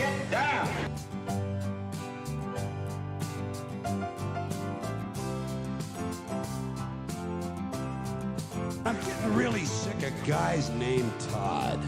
get down. I'm getting really sick of guys named Todd.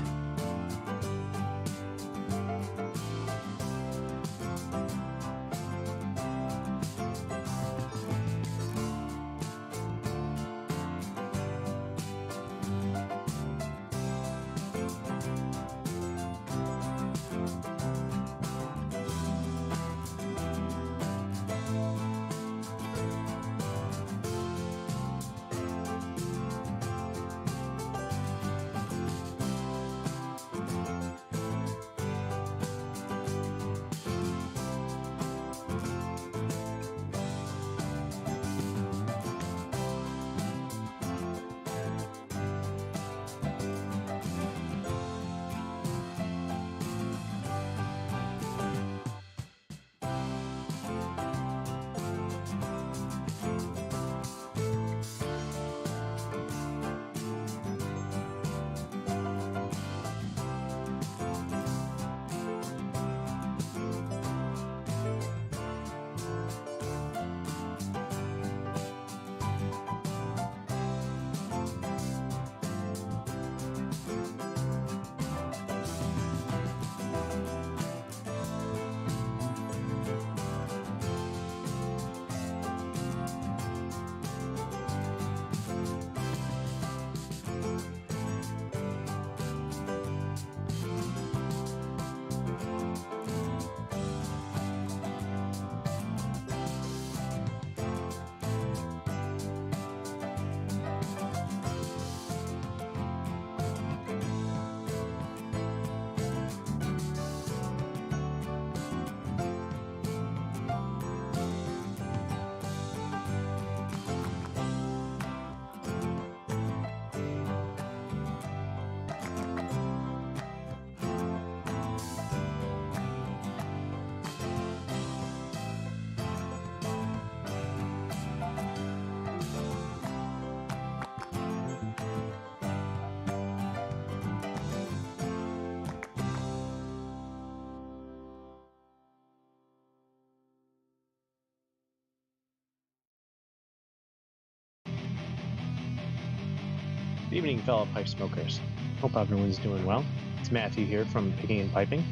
Good evening, fellow pipe smokers. Hope everyone's doing well. It's Matthew here from Picking and Piping.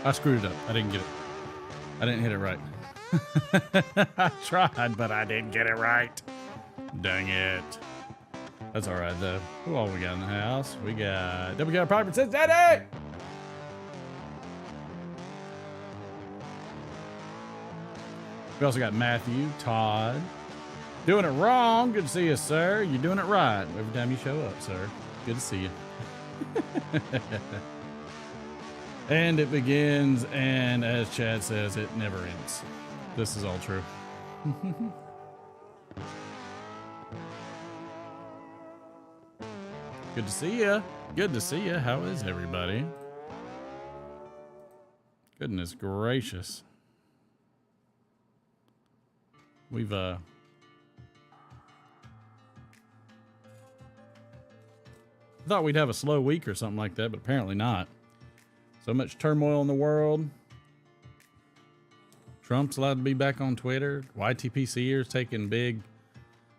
I screwed it up. I didn't get it. I didn't hit it right. I tried, but I didn't get it right. Dang it. That's all right, though. Who all we got in the house? We got Piper says Daddy! We also got Matthew, Todd. Doing it wrong. Good to see you, sir. You're doing it right every time you show up, sir. Good to see you. And it begins, and as Chad says, it never ends. This is all true. Good to see you. Good to see you. How is everybody? Goodness gracious. We've thought we'd have a slow week or something like that, but apparently not. So much turmoil in the world. Trump's allowed to be back on Twitter. YTPCers taking big,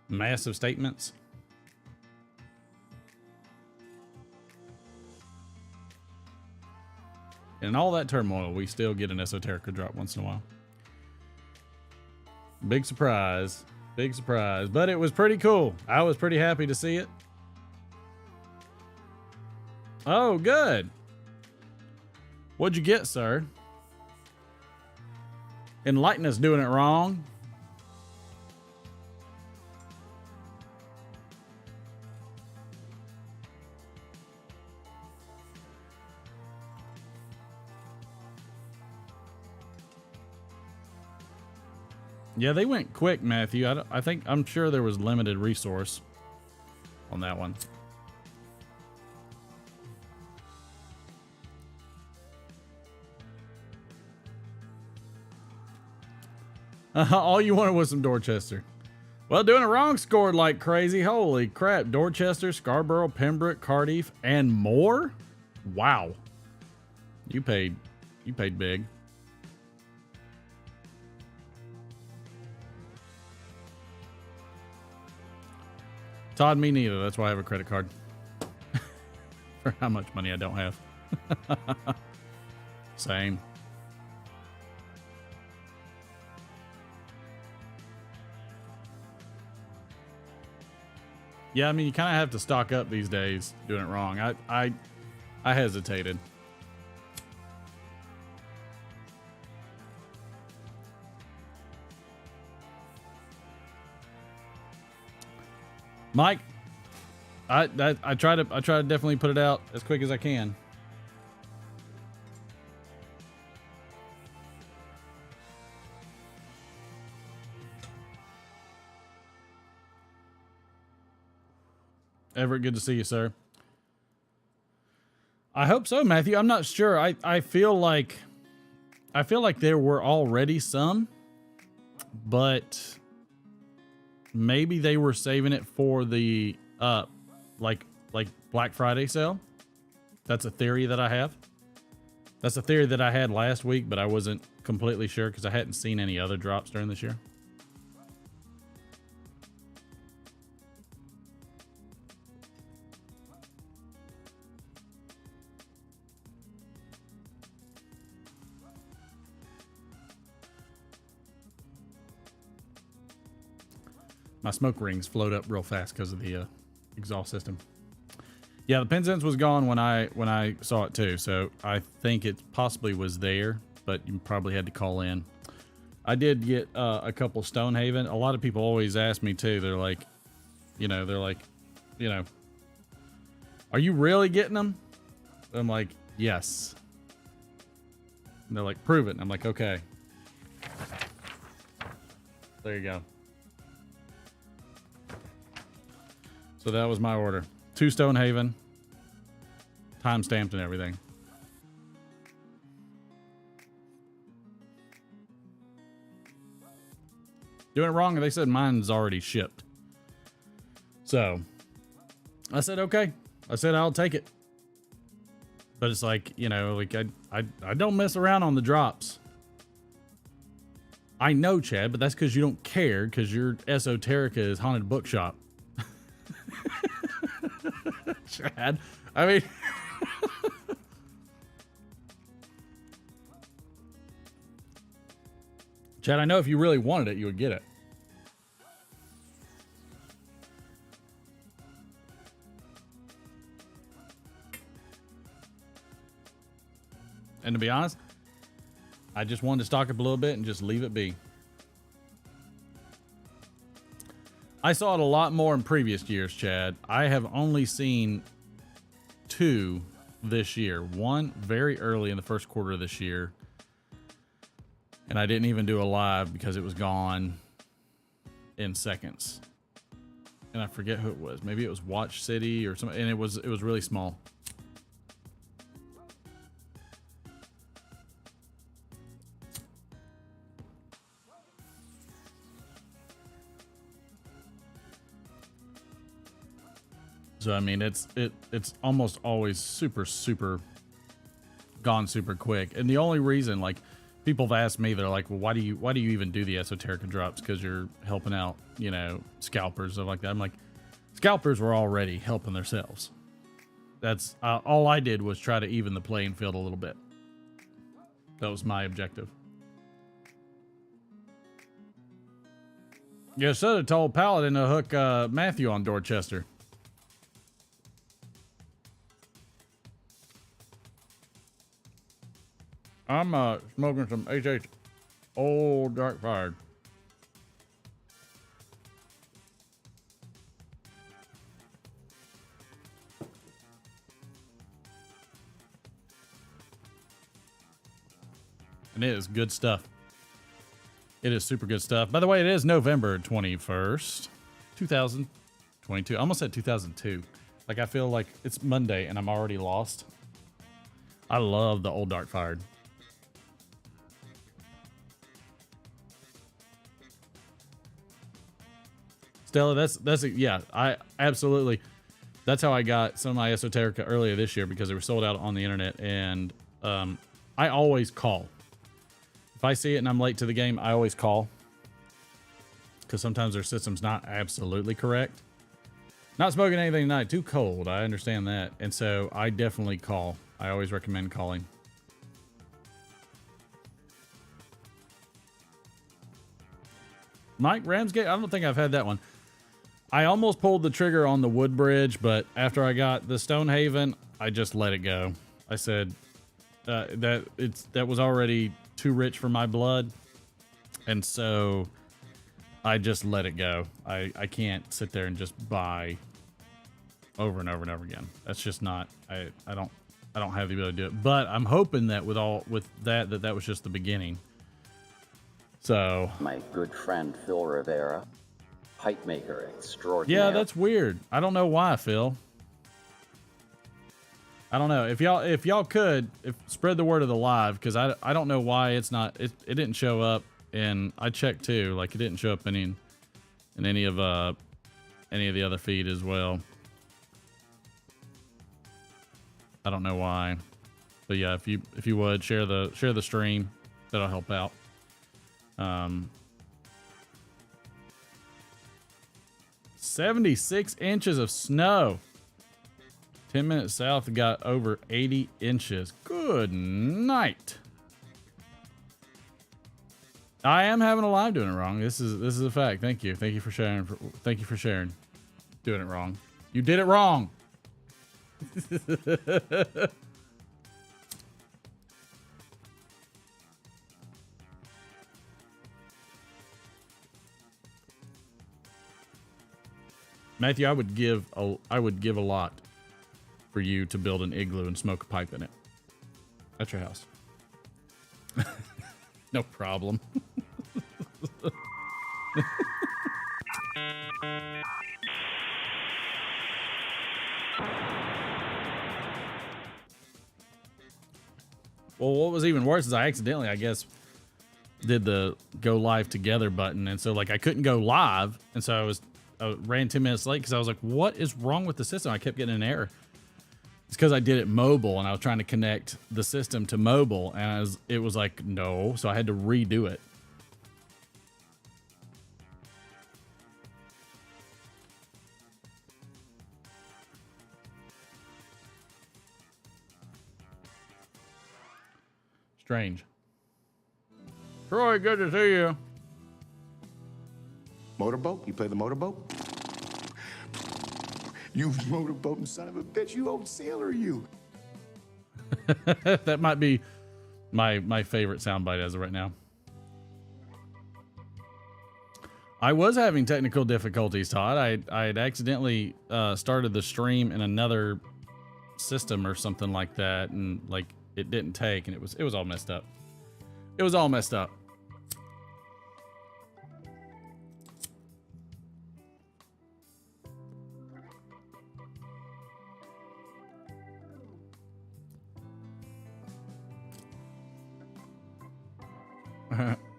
massive statements. And in all that turmoil, we still get an Esoterica drop once in a while. Big surprise. Big surprise. But it was pretty cool. I was pretty happy to see it. Oh, good. What'd you get, sir? Enlighten us doing it wrong. Yeah, they went quick, Matthew. I'm sure there was limited resource on that one. All you wanted was some Dorchester. Well, doing it wrong scored like crazy. Holy crap. Dorchester, Scarborough, Pembroke, Cardiff, and more? Wow. You paid big. Todd, me neither. That's why I have a credit card. For how much money I don't have. Same. Yeah, I mean, you kind of have to stock up these days doing it wrong. I hesitated. Mike, I try to definitely put it out as quick as I can. Everett, good to see you, sir. I hope so, Matthew. I'm not sure. I feel like there were already some, but maybe they were saving it for the like Black Friday sale. That's a theory that I have. That's a theory that I had last week, but I wasn't completely sure because I hadn't seen any other drops during this year. My smoke rings float up real fast because of the exhaust system. Yeah, the Penzance was gone when I saw it too, so I think it possibly was there, but you probably had to call in. I did get a couple Stonehaven. A lot of people always ask me too. They're like, are you really getting them? I'm like, yes. And they're like, prove it. And I'm like, okay. There you go. So that was my order. 2 Stonehaven, time stamped and everything. Doing it wrong, they said mine's already shipped. So I said, okay. I said, I'll take it. But it's like, I don't mess around on the drops. I know, Chad, but that's because you don't care because your Esoterica is Haunted Bookshop. Chad, I mean, Chad, I know if you really wanted it, you would get it. And to be honest, I just wanted to stock up a little bit and just leave it be. I saw it a lot more in previous years, Chad. I have only seen 2 this year. One very early in the first quarter of this year. And I didn't even do a live because it was gone in seconds. and I forget who it was. Maybe it was Watch City or something, and it was really small. So I mean, it's almost always super gone super quick. And the only reason, like, people have asked me, they're like, well, why do you even do the Esoterica drops? Because you're helping out, you know, scalpers, stuff like that. I'm like, scalpers were already helping themselves. That's all I did was try to even the playing field a little bit. That was my objective. You should have told Paladin to hook Matthew on Dorchester. I'm smoking some HH Old Dark Fired. And it is good stuff. It is super good stuff. By the way, it is November 21st, 2022. I almost said 2002. Like, I feel like it's Monday and I'm already lost. I love the Old Dark Fired. Stella, that's yeah, I absolutely. That's how I got some of my Esoterica earlier this year, because they were sold out on the internet, and I always call. If I see it and I'm late to the game, I always call, because sometimes their system's not absolutely correct. Not smoking anything tonight, too cold. I understand that, and so I definitely call. I always recommend calling. Mike Ramsgate, I don't think I've had that one. I almost pulled the trigger on the Woodbridge, but after I got the Stonehaven, I just let it go. I said that was already too rich for my blood, and so I just let it go. I can't sit there and just buy over and over and over again. That's just not. I don't have the ability to do it. But I'm hoping that with that was just the beginning. So my good friend Phil Rivera, pipe maker extraordinaire. Yeah, that's weird. I don't know why, Phil. I don't know. If y'all could spread the word of the live, because I don't know why it didn't show up, and I checked too. Like, it didn't show up in any of the other feed as well. I don't know why, but yeah, if you would share the stream, that'll help out. 76 inches of snow. 10 minutes south got over 80 inches. Good night. I am having a live doing it wrong. This is a fact. Thank you. Thank you for sharing. Thank you for sharing. Doing it wrong. You did it wrong. Matthew, I would give a lot for you to build an igloo and smoke a pipe in it. At your house. No problem. Well, what was even worse is I accidentally, I guess, did the go live together button, and so like I couldn't go live, and so I ran 10 minutes late because I was like, what is wrong with the system? I kept getting an error. It's because I did it mobile, and I was trying to connect the system to mobile, and it was like, no, so I had to redo it. Strange. Troy, good to see you. Motorboat? You play the motorboat? You motorboating son of a bitch, you old sailor, you. That might be my favorite soundbite as of right now. I was having technical difficulties, Todd. I had accidentally started the stream in another system or something like that, and like it didn't take, and it was all messed up. It was all messed up.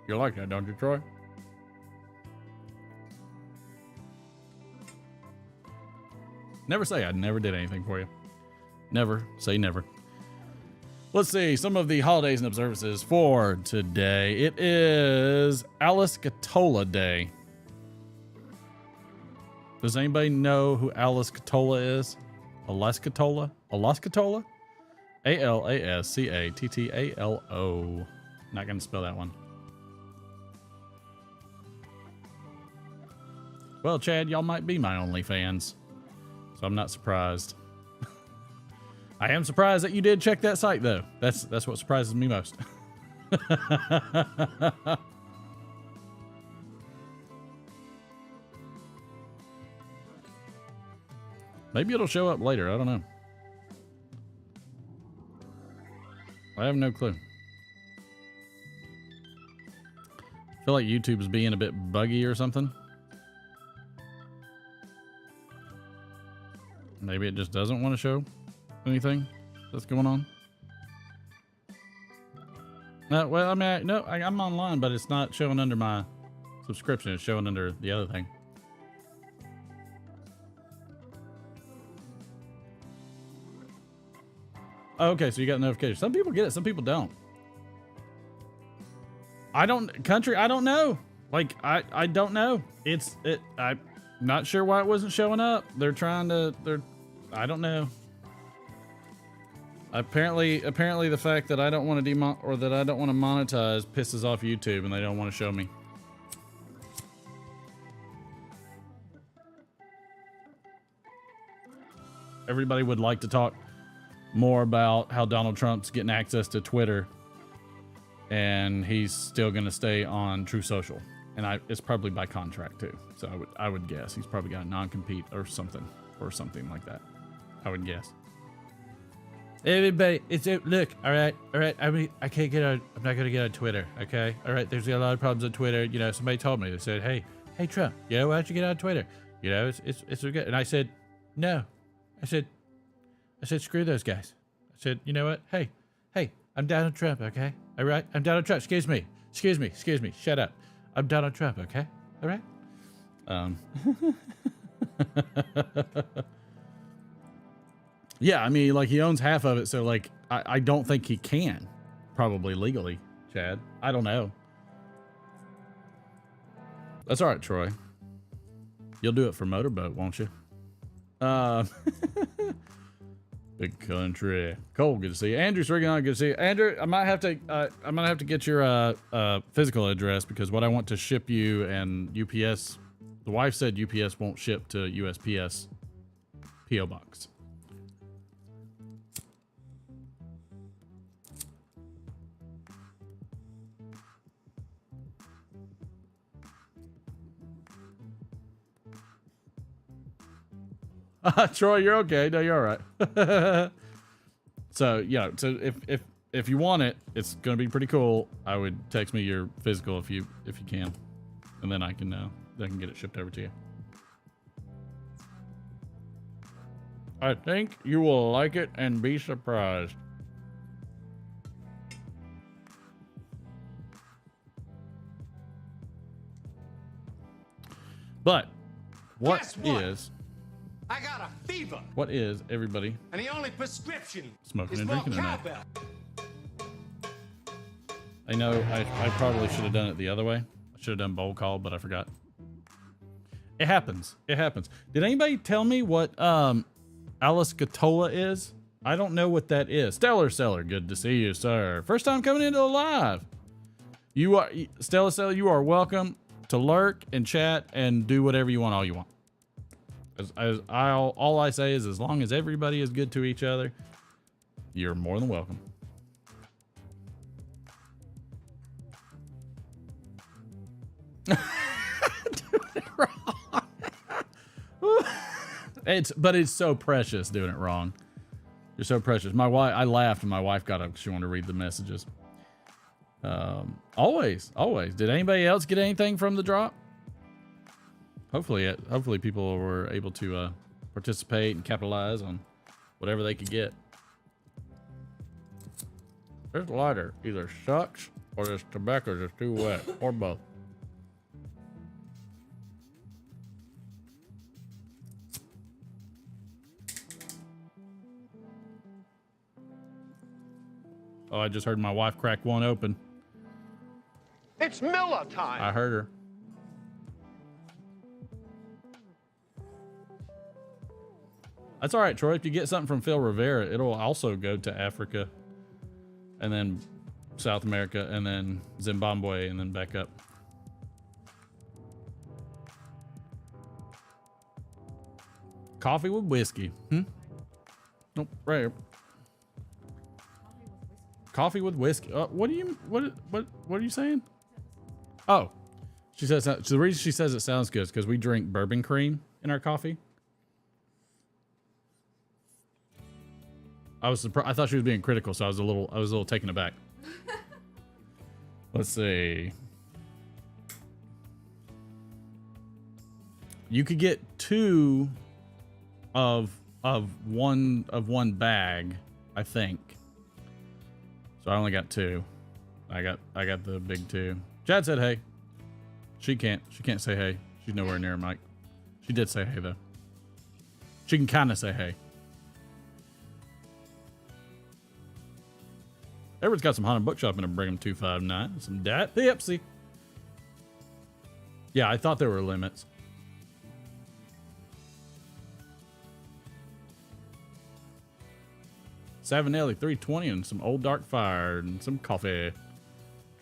You like that, don't you, Troy? Never say I never did anything for you. Never say never. Let's see some of the holidays and observances for today. It is Alice Catola Day. Does anybody know who Alice Catola is? Alascatola? Alascatola? Alascatalo. Not going to spell that one. Well, Chad, y'all might be my only fans, so I'm not surprised. I am surprised that you did check that site, though. That's what surprises me most. Maybe it'll show up later. I don't know. I have no clue. I feel like YouTube's being a bit buggy or something. Maybe it just doesn't want to show anything that's going on. Well, I mean, I'm online, but it's not showing under my subscription. It's showing under the other thing. Oh, okay, so you got notifications. Some people get it, some people don't. I don't know. Like, I don't know. I'm not sure why it wasn't showing up. I don't know. Apparently the fact that I don't want to monetize pisses off YouTube and they don't want to show me. Everybody would like to talk more about how Donald Trump's getting access to Twitter and he's still going to stay on True Social. And it's probably by contract too. So I would guess he's probably got a non-compete or something like that. I would guess. Everybody, look, all right. I mean, I can't get on. I'm not gonna get on Twitter, okay? All right, there's a lot of problems on Twitter. You know, somebody told me. They said, hey, Trump, you know, why don't you get on Twitter? You know, it's good. And I said, no. I said, screw those guys. I said, you know what? Hey, I'm Donald Trump, okay? All right, I'm Donald Trump. Excuse me. Shut up. I'm Donald Trump, okay? All right. Yeah, I mean, like, he owns half of it, so, like, I don't think he can, probably legally, Chad. I don't know. That's all right, Troy. You'll do it for Motorboat, won't you? Big country. Cole, good to see you. Andrew's rigging on, good to see you. Andrew, I'm gonna have to get your physical address because what I want to ship you and UPS, the wife said UPS won't ship to USPS PO box. Troy, you're okay. No, you're all right. So yeah, so if you want it, it's gonna be pretty cool. I would text me your physical if you can, and then I can get it shipped over to you. I think you will like it and be surprised. But what is? I got a fever. What is everybody? And the only prescription smoking is and drinking tonight? cowbell. I know I probably should have done it the other way. I should have done bowl call, but I forgot. It happens. It happens. Did anybody tell me what Alice Catola is? I don't know what that is. Stellar Seller, good to see you, sir. First time coming into the live. You are Stellar Seller. You are welcome to lurk and chat and do whatever you want, all you want. All I say is, as long as everybody is good to each other, you're more than welcome. Doing it wrong. But it's so precious doing it wrong. You're so precious. My wife, I laughed and my wife got up. She wanted to read the messages. Always. Did anybody else get anything from the drop? Hopefully people were able to participate and capitalize on whatever they could get. This lighter either sucks or this tobacco is too wet, or both. Oh, I just heard my wife crack one open. It's Miller time. I heard her. That's all right, Troy. If you get something from Phil Rivera, it'll also go to Africa, and then South America, and then Zimbabwe, and then back up. Coffee with whiskey. Nope, right here. Coffee with whiskey. What are you saying? Oh, she says that. So the reason she says it sounds good is because we drink bourbon cream in our coffee. I was surprised. I thought she was being critical, so I was a little taken aback. Let's see. You could get 2 of one bag, I think. So I only got 2. I got the big 2. Chad said hey. She can't say hey. She's nowhere near Mike. She did say hey though. She can kind of say hey. Edward's got some Haunted Bookshop in a Brigham 259. Some Dat Pepsi. Yeah, I thought there were limits. Savinelli 320 and some Old Dark Fire and some coffee.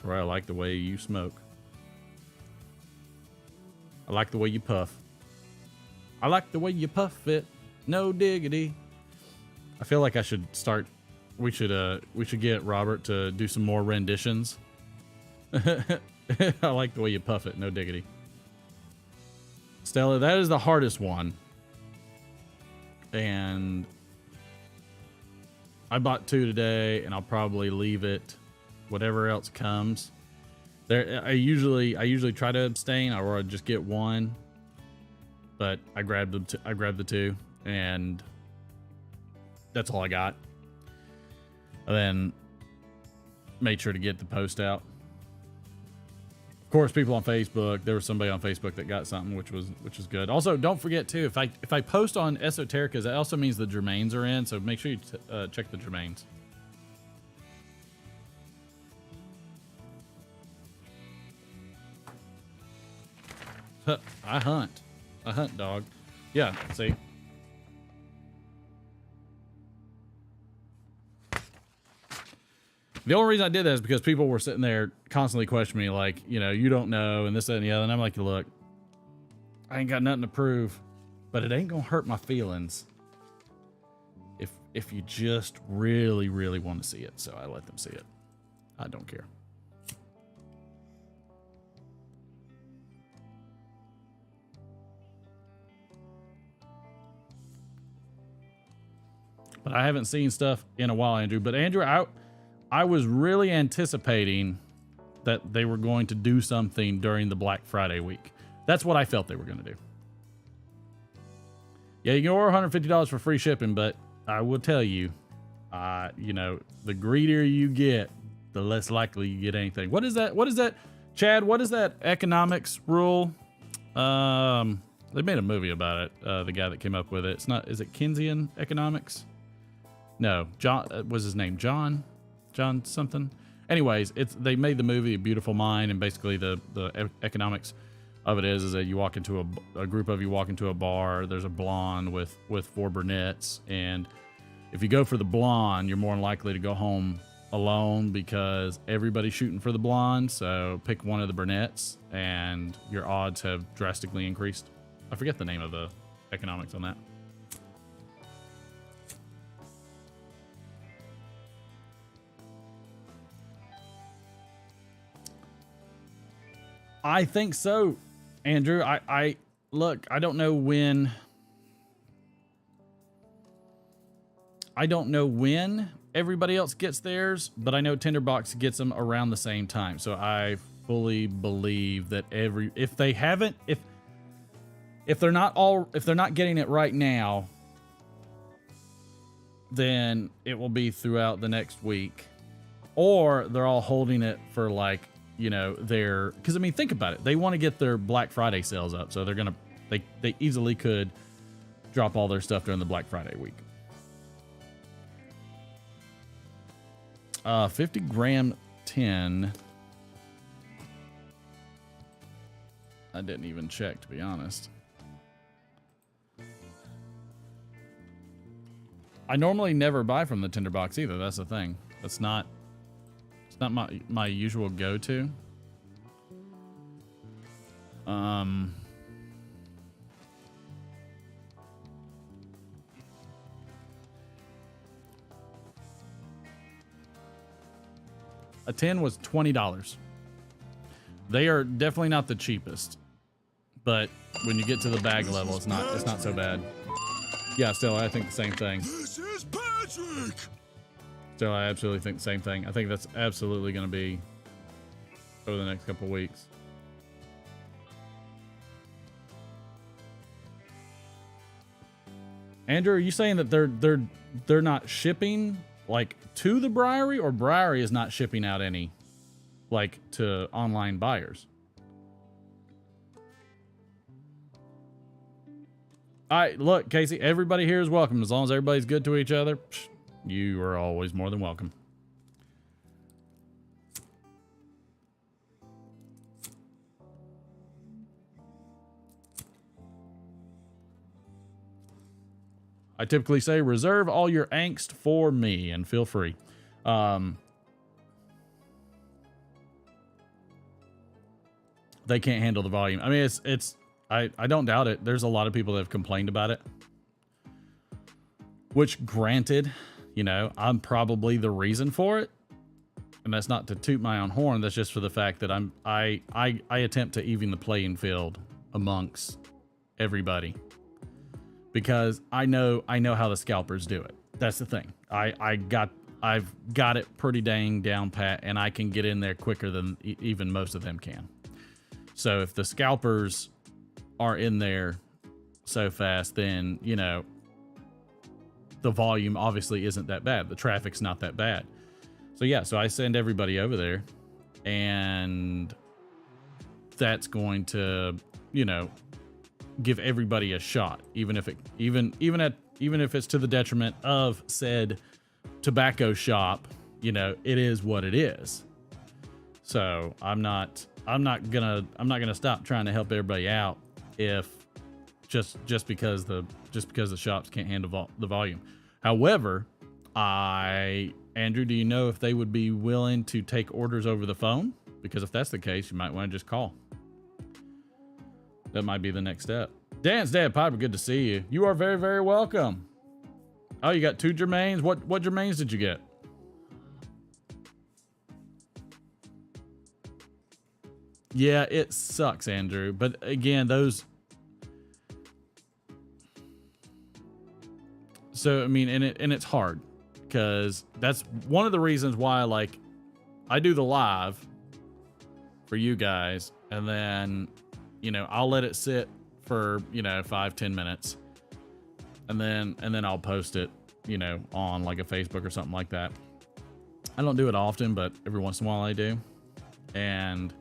Troy, I like the way you smoke. I like the way you puff. I like the way you puff it. No diggity. I feel like I should start. We should get Robert to do some more renditions. I like the way you puff it. No diggity. Stella, that is the hardest one. And I bought 2 today, and I'll probably leave it. Whatever else comes. There, I usually try to abstain, or I just get 1. But I grabbed the 2, and that's all I got. And then made sure to get the post out. Of course, people on Facebook, there was somebody on Facebook that got something, which was good. Also, don't forget too, if I post on Esoterica, that also means the Germains are in, so make sure you check the Germains. I hunt, dog. Yeah, see. The only reason I did that is because people were sitting there constantly questioning me, like, you don't know, and this, that, and the other. And I'm like, look, I ain't got nothing to prove, but it ain't gonna hurt my feelings if you just really, really want to see it. So I let them see it. I don't care. But I haven't seen stuff in a while, Andrew. But Andrew, I was really anticipating that they were going to do something during the Black Friday week. That's what I felt they were going to do. Yeah, you can order $150 for free shipping, but I will tell you, the greedier you get, the less likely you get anything. What is that, Chad? What is that economics rule? They made a movie about it. The guy that came up with it. Is it Keynesian economics? No, John was his name. John something. Anyways, they made the movie A Beautiful Mind, and basically the economics of it is that you walk into a group of you walk into a bar. There's a blonde with 4 brunettes, and if you go for the blonde, you're more likely to go home alone because everybody's shooting for the blonde. So pick one of the brunettes, and your odds have drastically increased. I forget the name of the economics on that. I think so, Andrew. I look, I don't know when everybody else gets theirs, but I know Tinderbox gets them around the same time. So I fully believe that if they're not getting it right now, then it will be throughout the next week. or they're all holding it for like, you know, because I mean, think about it. They want to get their Black Friday sales up, so they easily could drop all their stuff during the Black Friday week. 50 gram tin. I didn't even check, to be honest. I normally never buy from the tinderbox either. That's the thing. It's not my usual go-to. A tin was $20. They are definitely not the cheapest, but when you get to the bag level, it's not so bad. Yeah, still, I think the same thing. This is Patrick! Still, I absolutely think the same thing. I think that's absolutely going to be over the next couple of weeks. Andrew, are you saying that they're not shipping like to the Briary, or Briary is not shipping out any like to online buyers? All right, look, Casey, everybody here is welcome. As long as everybody's good to each other, you are always more than welcome. I typically say reserve all your angst for me, and feel free. They can't handle the volume. I mean, I don't doubt it. There's a lot of people that have complained about it. Which, granted, you know, I'm probably the reason for it. And that's not to toot my own horn. That's just for the fact that I attempt to even the playing field amongst everybody. Because I know how the scalpers do it. That's the thing. I've got it pretty dang down pat, and I can get in there quicker than even most of them can. So if the scalpers are in there so fast, then, you know, the volume obviously isn't that bad. The traffic's not that bad. So yeah, so I send everybody over there, and that's going to, you know, give everybody a shot, even if it's to the detriment of said tobacco shop. You know, it is what it is. So I'm not gonna stop trying to help everybody out if just because the shops can't handle the volume. However, Andrew, do you know if they would be willing to take orders over the phone? Because if that's the case, you might want to just call. That might be the next step. Dance Dad Piper, good to see you. You are very, very welcome. Oh, you got 2 Germains? What Germains did you get? Yeah, it sucks, Andrew. But again, those... So, I mean, and it's hard. Because that's one of the reasons why, like, I do the live for you guys. And then, you know, I'll let it sit for, you know, 5-10 minutes. And then I'll post it, you know, on like a Facebook or something like that. I don't do it often, but every once in a while I do. And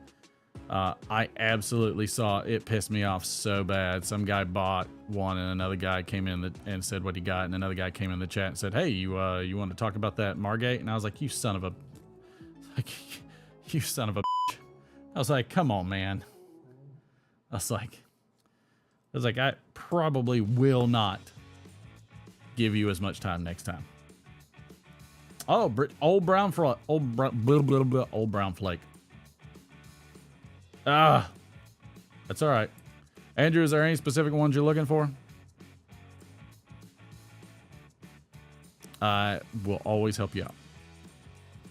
I absolutely saw it piss me off so bad. Some guy bought one, and another guy came in and said what he got, and another guy came in the chat and said, "Hey, you want to talk about that Margate?" And I was like, "You son of a bitch." I was like, "Come on, man." I was like, I probably will not give you as much time next time. Oh, old brown flake. Old brown flake. Ah, that's all right. Andrew, is there any specific ones you're looking for? I will always help you out.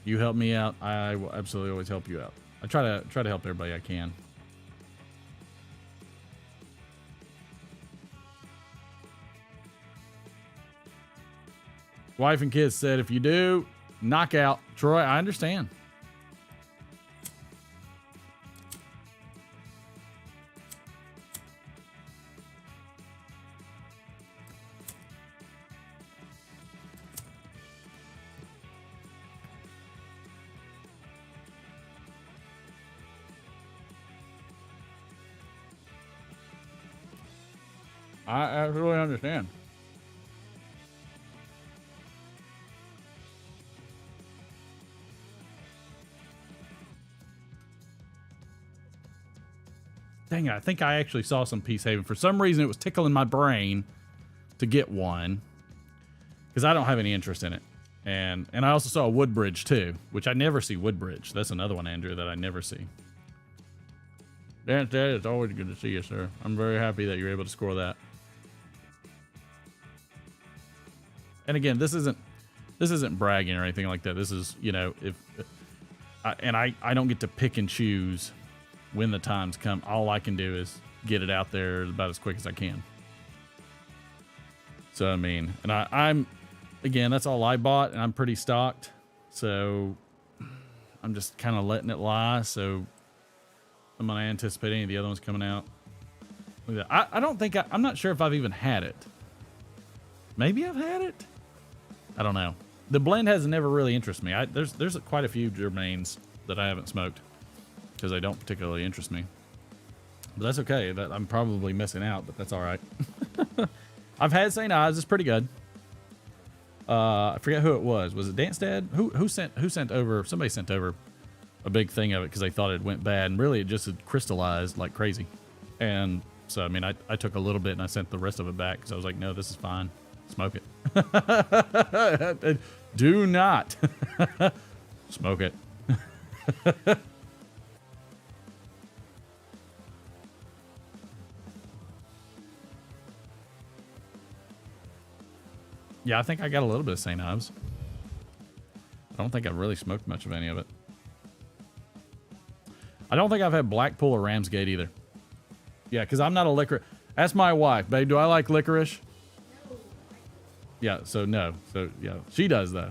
You help me out, I will absolutely always help you out. I try to help everybody I can. Wife and kids said, if you do, knockout. Troy, I understand. I absolutely understand. Dang it, I think I actually saw some Peace Haven. For some reason, it was tickling my brain to get one. Because I don't have any interest in it. And I also saw a Woodbridge, too. Which I never see Woodbridge. That's another one, Andrew, that I never see. Dad, it's always good to see you, sir. I'm very happy that you're able to score that. And again, this isn't bragging or anything like that. This is, you know, I don't get to pick and choose when the times come. All I can do is get it out there about as quick as I can. So, I mean, and I'm, again, that's all I bought, and I'm pretty stocked. So, I'm just kind of letting it lie. So, I'm not anticipating any of the other ones coming out. Look at that. I don't think, I'm not sure if I've even had it. Maybe I've had it. I don't know. The blend has never really interested me. There's quite a few Germains that I haven't smoked because they don't particularly interest me. But that's okay. That I'm probably missing out, but that's all right. I've had St. Ives. It's pretty good. I forget who it was. Was it Dance Dad? Who sent over? Somebody sent over a big thing of it because they thought it went bad, and really it just had crystallized like crazy. And so, I mean, I took a little bit and I sent the rest of it back because I was like, no, this is fine. Smoke it. Do not smoke it. Yeah, I think I got a little bit of St. Ives. I don't think I've really smoked much of any of it. I don't think I've had Blackpool or Ramsgate either. Yeah, because I'm not a licorice. Ask my wife, babe, do I like licorice? No. Yeah, so no. So, yeah, she does, though.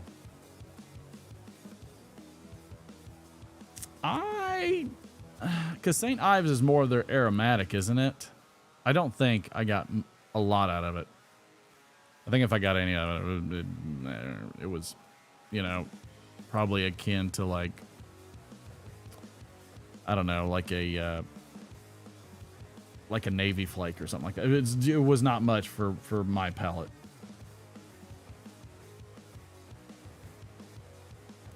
Because St. Ives is more of their aromatic, isn't it? I don't think I got a lot out of it. I think if I got any of it, it was, you know, probably akin to like, I don't know, like a Navy flake or something like that. It was not much for my palate.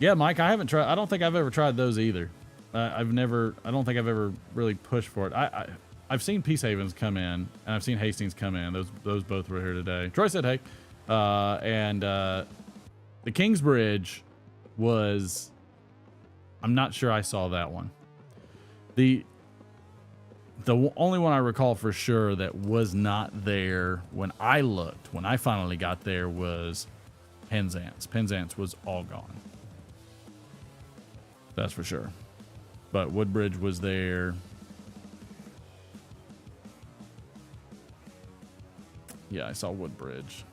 Yeah, Mike, I haven't tried. I don't think I've ever tried those either. I don't think I've ever really pushed for it. I've seen Peace Havens come in, and I've seen Hastings come in. Those both were here today. Troy said, hey. And the Kingsbridge was, I'm not sure I saw that one. The only one I recall for sure that was not there when I looked, when I finally got there, was Penzance. Penzance was all gone. That's for sure. But Woodbridge was there. Yeah, I saw Woodbridge.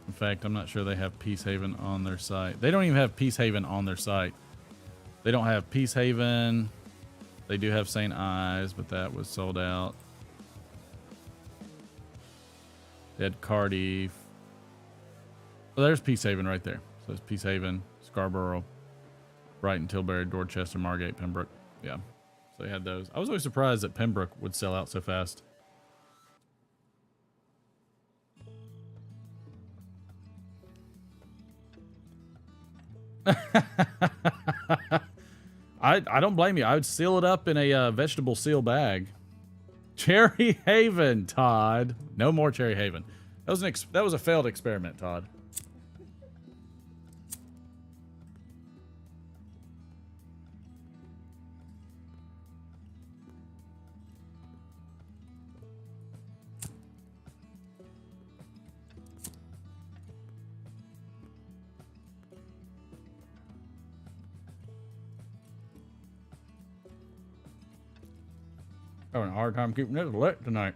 In fact, I'm not sure they have Peace Haven on their site. They don't even have Peace Haven on their site. They don't have Peace Haven. They do have St. Ives, but that was sold out. They had Cardiff. Well, there's Peace Haven right there. So it's Peace Haven, Scarborough, Brighton, Tilbury, Dorchester, Margate, Pembroke. Yeah. So they had those. I was always surprised that Pembroke would sell out so fast. I don't blame you. I would seal it up in a vegetable seal bag. Cherry Haven, Todd. No more Cherry Haven. That was a failed experiment, Todd. Having a hard time keeping this lit tonight.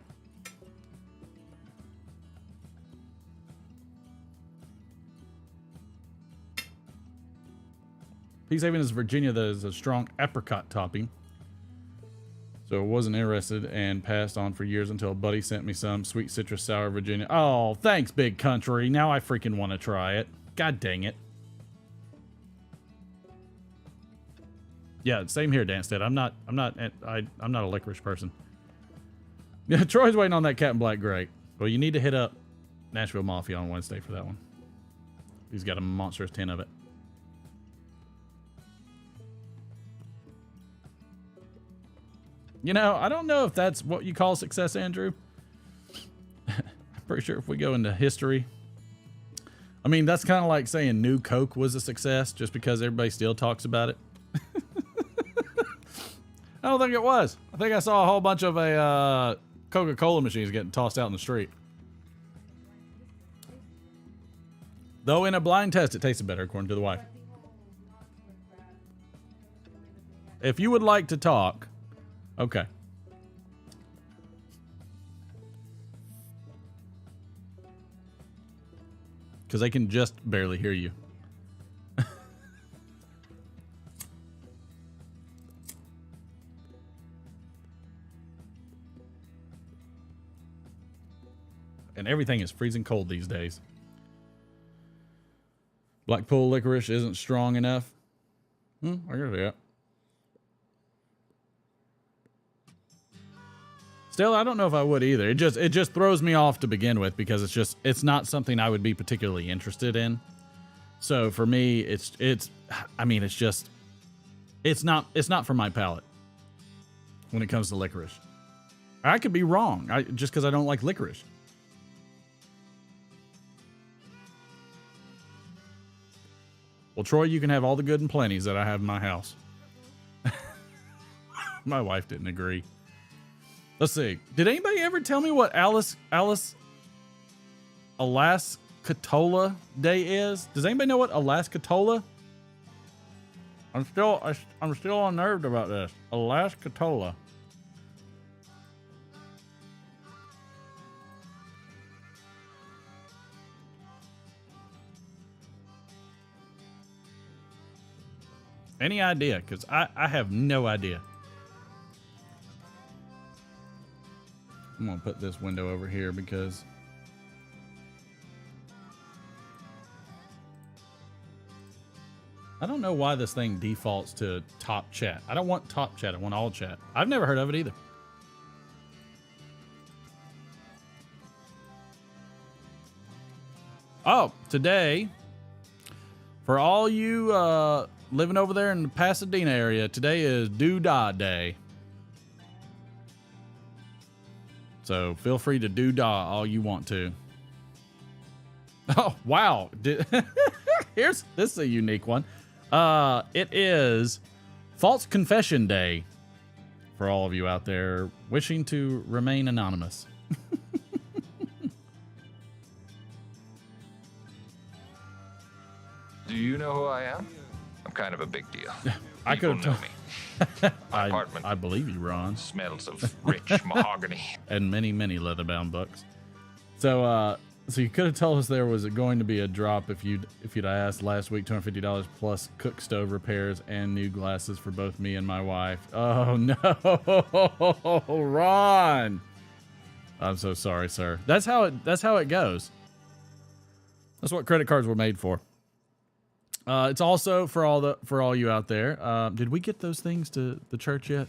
Peace Haven is Virginia. That is a strong apricot topping. So I wasn't interested and passed on for years until a buddy sent me some sweet citrus sour Virginia. Oh, thanks, Big Country. Now I freaking want to try it. God dang it. Yeah, same here, Danstead. I'm not a licorice person. Yeah, Troy's waiting on that Cat in Black Great. Well, you need to hit up Nashville Mafia on Wednesday for that one. He's got a monstrous 10 of it. You know, I don't know if that's what you call success, Andrew. I'm pretty sure if we go into history, I mean, that's kind of like saying New Coke was a success just because everybody still talks about it. I don't think it was. I think I saw a whole bunch of Coca-Cola machines getting tossed out in the street. Though in a blind test, it tasted better, according to the wife. If you would like to talk, okay. Because they can just barely hear you. And everything is freezing cold these days. Blackpool licorice isn't strong enough. I can see that. Still, I don't know if I would either. It just throws me off to begin with because it's not something I would be particularly interested in. So for me, it's not for my palate when it comes to licorice. I could be wrong. Just because I don't like licorice. Well, Troy, you can have all the good and plenties that I have in my house. My wife didn't agree. Let's see. Did anybody ever tell me what Alaskatola Day is? Does anybody know what Alaskatola? I'm still unnerved about this. Alaskatola. Any idea? Because I have no idea. I'm going to put this window over here because I don't know why this thing defaults to top chat. I don't want top chat. I want all chat. I've never heard of it either. Oh, today, for all you living over there in the Pasadena area, today is Doodah Day. So feel free to doodah all you want to. Oh, wow. This is a unique one. It is False Confession Day for all of you out there wishing to remain anonymous. Do you know who I am? I'm kind of a big deal. I could have told me. My apartment I believe you, Ron. smells of rich mahogany. And many, many leather-bound books. So you could have told us there was going to be a drop if you'd asked last week. $250 plus cook stove repairs and new glasses for both me and my wife. Oh no, Ron! I'm so sorry, sir. That's how it goes. That's what credit cards were made for. It's also for all you out there. Did we get those things to the church yet?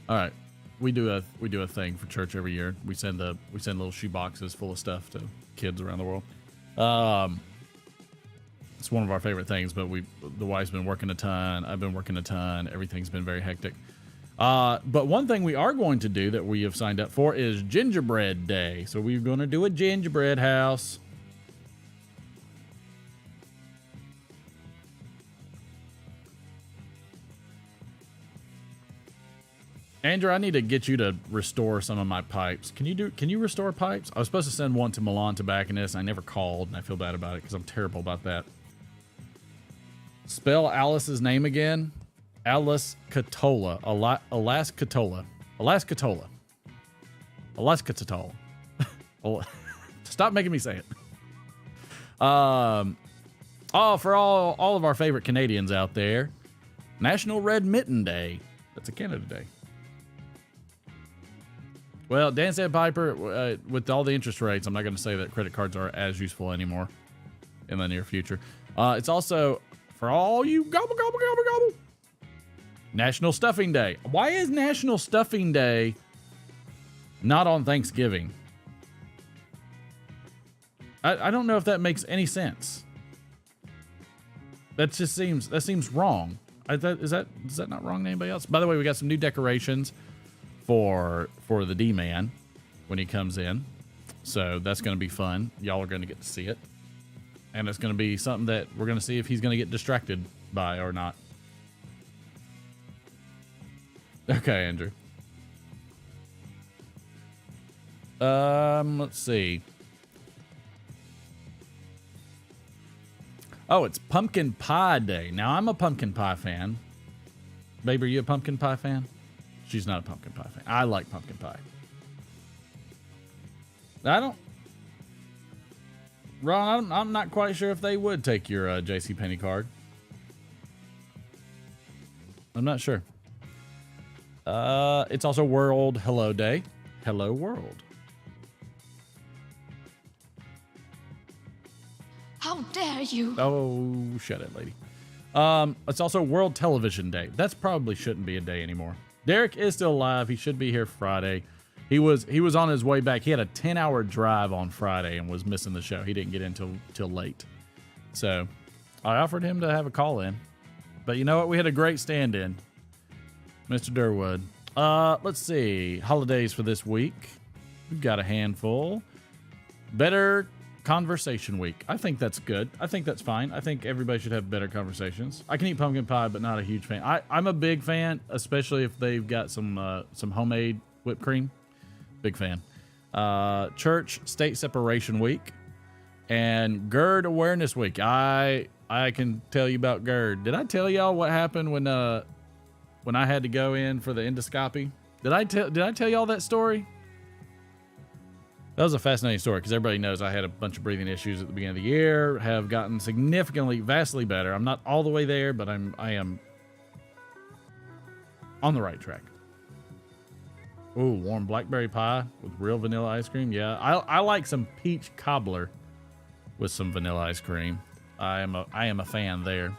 All right, we do a thing for church every year. We send little shoe boxes full of stuff to kids around the world. It's one of our favorite things, but the wife's been working a ton. I've been working a ton. Everything's been very hectic. But one thing we are going to do that we have signed up for is Gingerbread Day. So we're going to do a gingerbread house. Andrew, I need to get you to restore some of my pipes. Can you restore pipes? I was supposed to send one to Milan Tobacconist, and I never called, and I feel bad about it because I'm terrible about that. Spell Alice's name again. Alice Catola. Alaskatola. Alaskatola. Alaskatola. Stop making me say it. For all of our favorite Canadians out there, National Red Mitten Day. That's a Canada Day. Well, Dan said Piper, with all the interest rates, I'm not going to say that credit cards are as useful anymore in the near future. It's also, For all you gobble, gobble, gobble, gobble. National Stuffing Day. Why is National Stuffing Day not on Thanksgiving? I don't know if that makes any sense. That seems wrong. Is that not wrong to anybody else? By the way, we got some new decorations for the D-Man when he comes in. So that's going to be fun. Y'all are going to get to see it. And it's going to be something that we're going to see if he's going to get distracted by or not. Okay, Andrew. Let's see. Oh, it's Pumpkin Pie Day. Now, I'm a pumpkin pie fan. Babe, are you a pumpkin pie fan? She's not a pumpkin pie fan. I like pumpkin pie. Ron, I'm not quite sure if they would take your JCPenney card. I'm not sure. It's also World Hello Day. Hello, world. How dare you? Oh, shut it, lady. It's also World Television Day. That's probably shouldn't be a day anymore. Derek is still alive. He should be here Friday. He was on his way back. He had a 10-hour drive on Friday and was missing the show. He didn't get in till late. So I offered him to have a call in. But you know what? We had a great stand-in. Mr. Durwood. Let's see. Holidays for this week. We've got a handful. Better Conversation Week. I think that's good. I think that's fine. I think everybody should have better conversations. I can eat pumpkin pie, but not a huge fan. I'm a big fan, especially if they've got some homemade whipped cream. Big fan. Church State Separation Week and GERD Awareness Week. I can tell you about GERD. Did I tell y'all what happened when I had to go in for the endoscopy? Did I tell y'all that story? That was a fascinating story because everybody knows I had a bunch of breathing issues at the beginning of the year, have gotten vastly better. I'm not all the way there, but I am on the right track. Ooh, warm blackberry pie with real vanilla ice cream. Yeah, I like some peach cobbler with some vanilla ice cream. I am a fan there.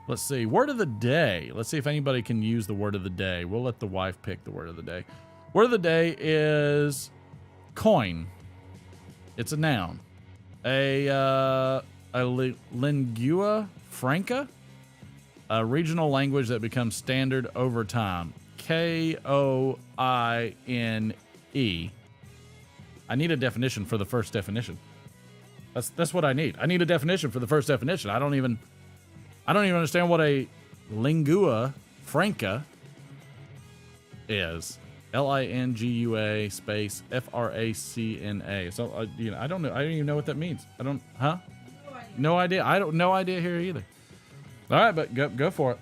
Let's see. Word of the day. Let's see if anybody can use the word of the day. We'll let the wife pick the word of the day. Word of the day is coin. It's a noun. A lingua franca, a regional language that becomes standard over time. Koine. I need a definition for the first definition. That's what I need. I need a definition for the first definition. I don't even understand what a lingua franca is. Lingua space FRACNA. So I don't know. I don't even know what that means. No idea. No idea here either. All right, but go for it.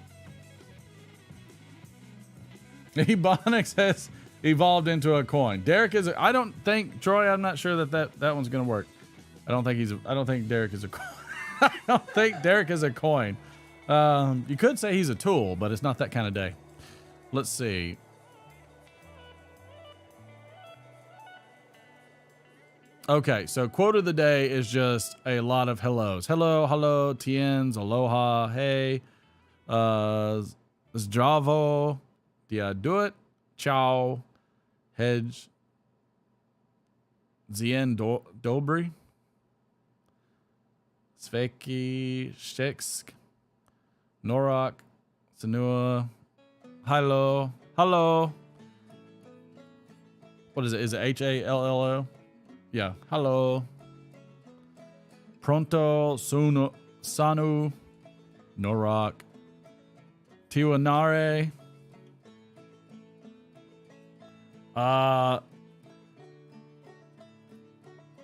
Ebonics has evolved into a coin. Derek is. I don't think Troy. I'm not sure that one's gonna work. I don't think Derek is a coin. I don't think Derek is a coin. You could say he's a tool, but it's not that kind of day. Let's see. Okay, so quote of the day is just a lot of hellos. Hello, tiens, aloha, hey, zdravo, dia do it, ciao, hedge, zien dobry, sveki, sheksk, norak, sanua, hello. What is it? Is it HALLO? Yeah. Hello. Pronto sanu norak tiwanare.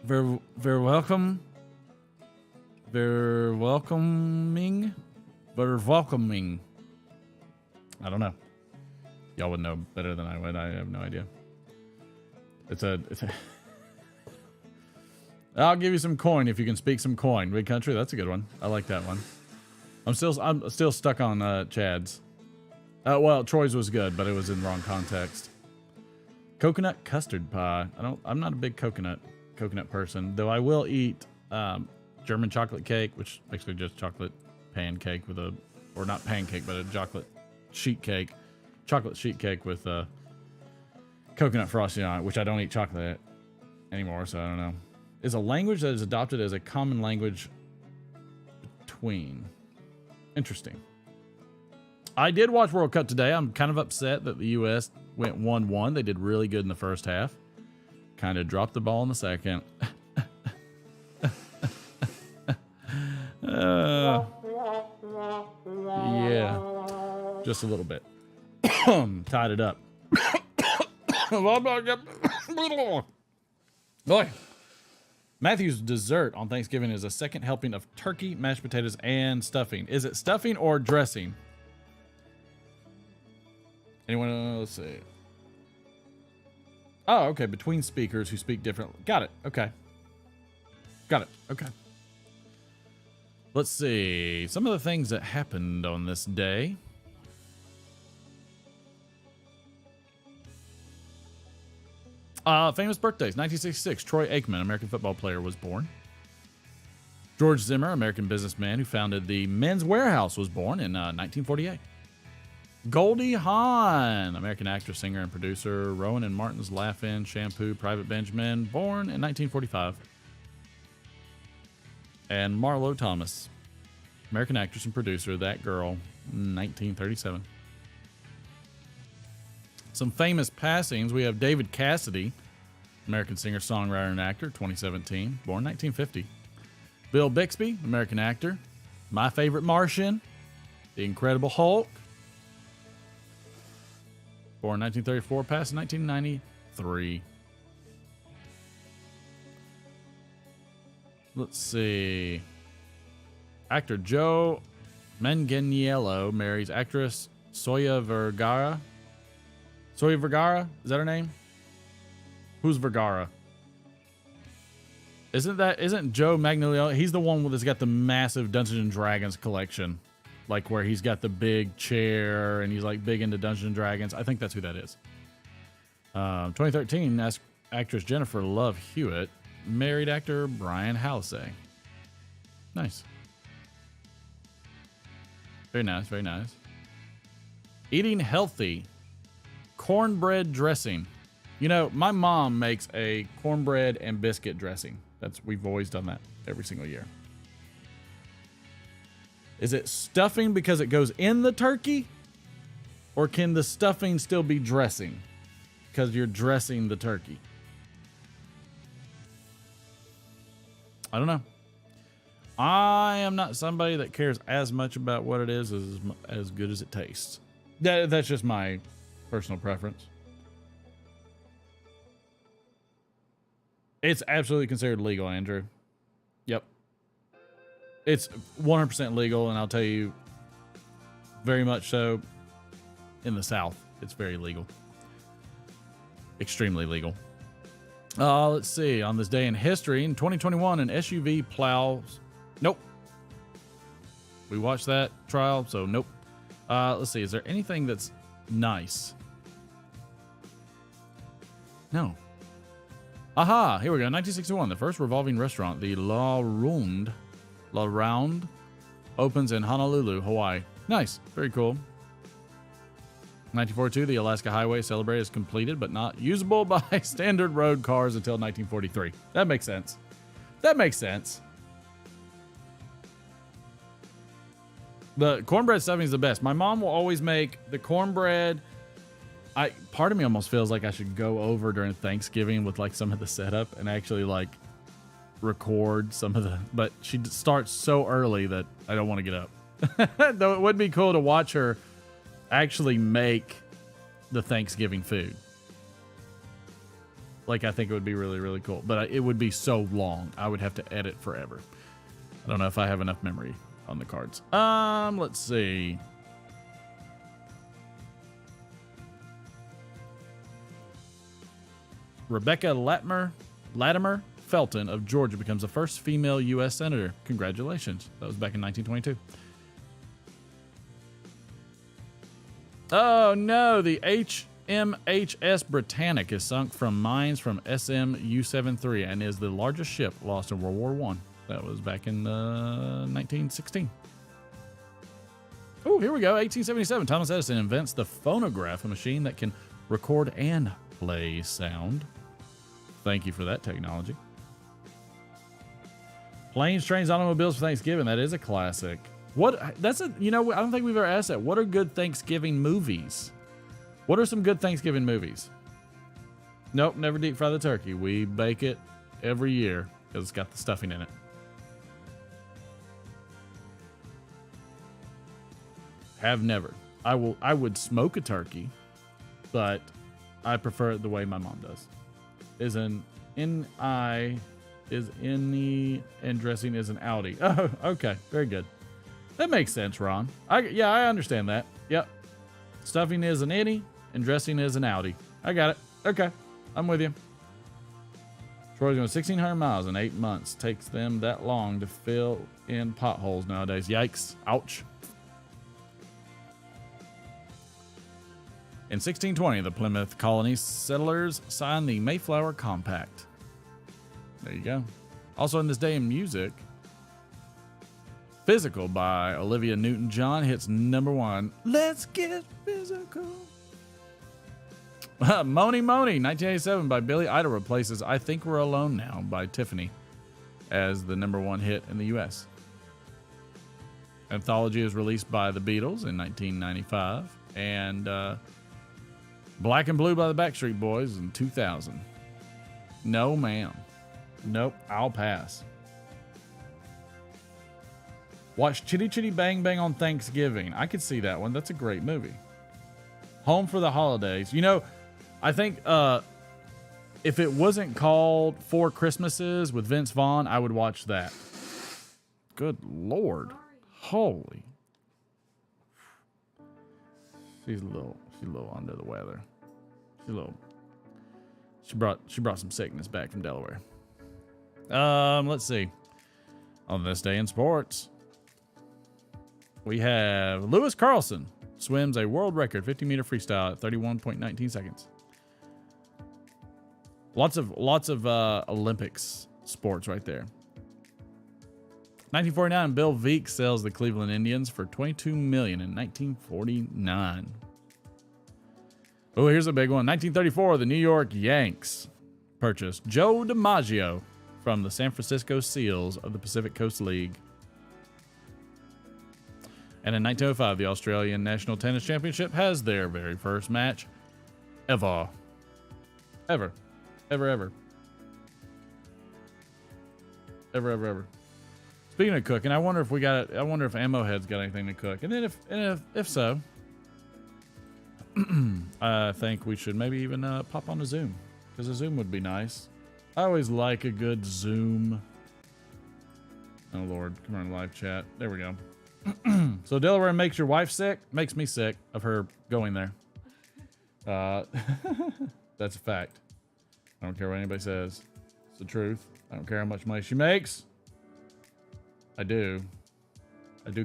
Very welcome. Very welcoming. I don't know. Y'all would know better than I would. I have no idea. It's a I'll give you some coin if you can speak some coin. Big country, that's a good one. I like that one. I'm still stuck on Chad's. Well, Troy's was good, but it was in the wrong context. Coconut custard pie. I'm not a big coconut person, though I will eat German chocolate cake, which is basically just chocolate pancake with or not pancake, but a chocolate sheet cake with coconut frosting on it, which I don't eat chocolate anymore, so I don't know. Is a language that is adopted as a common language between. Interesting. I did watch World Cup today. I'm kind of upset that the U.S. went 1-1. They did really good in the first half. Kind of dropped the ball in the second. Yeah. Just a little bit. Tied it up. Boy. Matthew's dessert on Thanksgiving is a second helping of turkey, mashed potatoes, and stuffing. Is it stuffing or dressing? Anyone else? Say? Oh, okay. Between speakers who speak differently. Got it. Okay. Got it. Okay. Let's see. Some of the things that happened on this day. Famous birthdays. 1966, Troy Aikman, American football player, was born. George Zimmer, American businessman who founded the Men's Warehouse, was born in 1948. Goldie Hawn, American actor, singer, and producer. Rowan and Martin's Laugh-In, Shampoo, Private Benjamin, born in 1945. And Marlo Thomas, American actress and producer, That Girl, 1937. Some famous passings. We have David Cassidy, American singer, songwriter, and actor, 2017, born 1950. Bill Bixby, American actor. My Favorite Martian, The Incredible Hulk, born 1934, passed in 1993. Let's see. Actor Joe Manganiello marries actress Sofia Vergara. Sofia Vergara? Is that her name? Who's Vergara? Isn't Joe Manganiello? He's the one that's got the massive Dungeons and Dragons collection. Like where he's got the big chair and he's like big into Dungeons and Dragons. I think that's who that is. 2013, actress Jennifer Love Hewitt married actor Brian Halsey. Nice. Very nice, very nice. Eating healthy. Cornbread dressing. You know, my mom makes a cornbread and biscuit dressing. We've always done that every single year. Is it stuffing because it goes in the turkey? Or can the stuffing still be dressing? Because you're dressing the turkey. I don't know. I am not somebody that cares as much about what it is as good as it tastes. That's just my personal preference. It's absolutely considered legal, Andrew. Yep. It's 100% legal, and I'll tell you, very much so, in the South, it's very legal. Extremely legal. Let's see. On this day in history, in 2021, an SUV plows... Nope. We watched that trial, so nope. Let's see. Is there anything that's nice? No. Aha! Here we go. 1961. The first revolving restaurant, the La Ronde, opens in Honolulu, Hawaii. Nice. Very cool. 1942, the Alaska Highway Celebrate is completed, but not usable by standard road cars until 1943. That makes sense. That makes sense. The cornbread stuffing is the best. My mom will always make the cornbread. Part of me almost feels like I should go over during Thanksgiving with like some of the setup and actually like record some of the, but she starts so early that I don't want to get up. Though it would be cool to watch her actually make the Thanksgiving food. Like, I think it would be really, really cool, but it would be so long. I would have to edit forever. I don't know if I have enough memory on the cards. Let's see. Rebecca Latimer Felton of Georgia becomes the first female U.S. Senator. Congratulations. That was back in 1922. Oh, no. The HMHS Britannic is sunk from mines from SMU-73 and is the largest ship lost in World War I. That was back in 1916. Oh, here we go. 1877. Thomas Edison invents the phonograph, a machine that can record and play sound. Thank you for that technology. Planes, trains, automobiles for Thanksgiving. That is a classic. That's a, I don't think we've ever asked that. What are good Thanksgiving movies? What are some good Thanksgiving movies? Nope, never deep fry the turkey. We bake it every year because it's got the stuffing in it. Have never. I would smoke a turkey, but I prefer it the way my mom does. Is an N-I, is any, and dressing is an Audi. Oh, okay. Very good. That makes sense, Ron. I understand that. Yep. Stuffing is an innie, and dressing is an Audi. I got it. Okay. I'm with you. Troy's going 1,600 miles in 8 months. Takes them that long to fill in potholes nowadays. Yikes. Ouch. In 1620, the Plymouth colony settlers signed the Mayflower Compact. There you go. Also in this day in music, Physical by Olivia Newton-John hits #1. Let's get physical. Moni Moni, 1987 by Billy Idol replaces I Think We're Alone Now by Tiffany as the #1 hit in the U.S. Anthology is released by the Beatles in 1995, and Black and Blue by the Backstreet Boys in 2000. No, ma'am. Nope, I'll pass. Watch Chitty Chitty Bang Bang on Thanksgiving. I could see that one. That's a great movie. Home for the Holidays. I think if it wasn't called Four Christmases with Vince Vaughn, I would watch that. Good Lord. Holy. She's a little under the weather. She brought some sickness back from Delaware. Let's see. On this day in sports, we have Lewis Carlson swims a world record 50-meter freestyle at 31.19 seconds. Lots of Olympics sports right there. 1949, Bill Veeck sells the Cleveland Indians for $22 million in 1949. Oh, here's a big one. 1934, the New York Yanks purchased Joe DiMaggio from the San Francisco Seals of the Pacific Coast League. And in 1905, the Australian National Tennis Championship has their very first match ever. Speaking of cooking, I wonder if Ammo Head's got anything to cook. And then if so, I think we should maybe even pop on a Zoom, because a Zoom would be nice. I always like a good Zoom. Oh Lord, come on, live chat. There we go. So Delaware makes your wife sick, makes me sick of her going there. That's a fact. I don't care what anybody says. It's the truth. I don't care how much money she makes. I do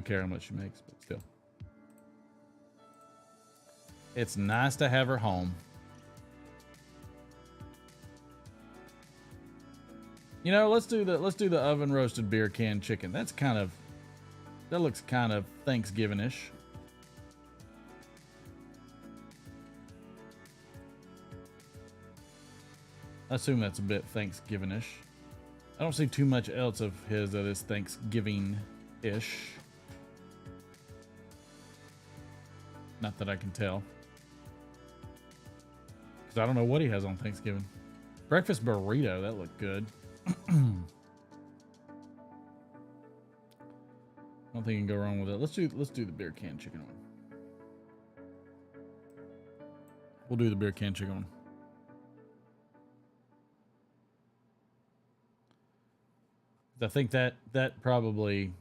care how much she makes, but still. It's nice to have her home. Let's do the oven roasted beer can chicken. That looks kind of Thanksgiving-ish. I assume that's a bit Thanksgiving-ish. I don't see too much else of his that is Thanksgiving-ish. Not that I can tell. Because I don't know what he has on Thanksgiving. Breakfast burrito, that looked good. I don't think you can go wrong with it. Let's do the beer can chicken one. We'll do the beer can chicken one. I think that probably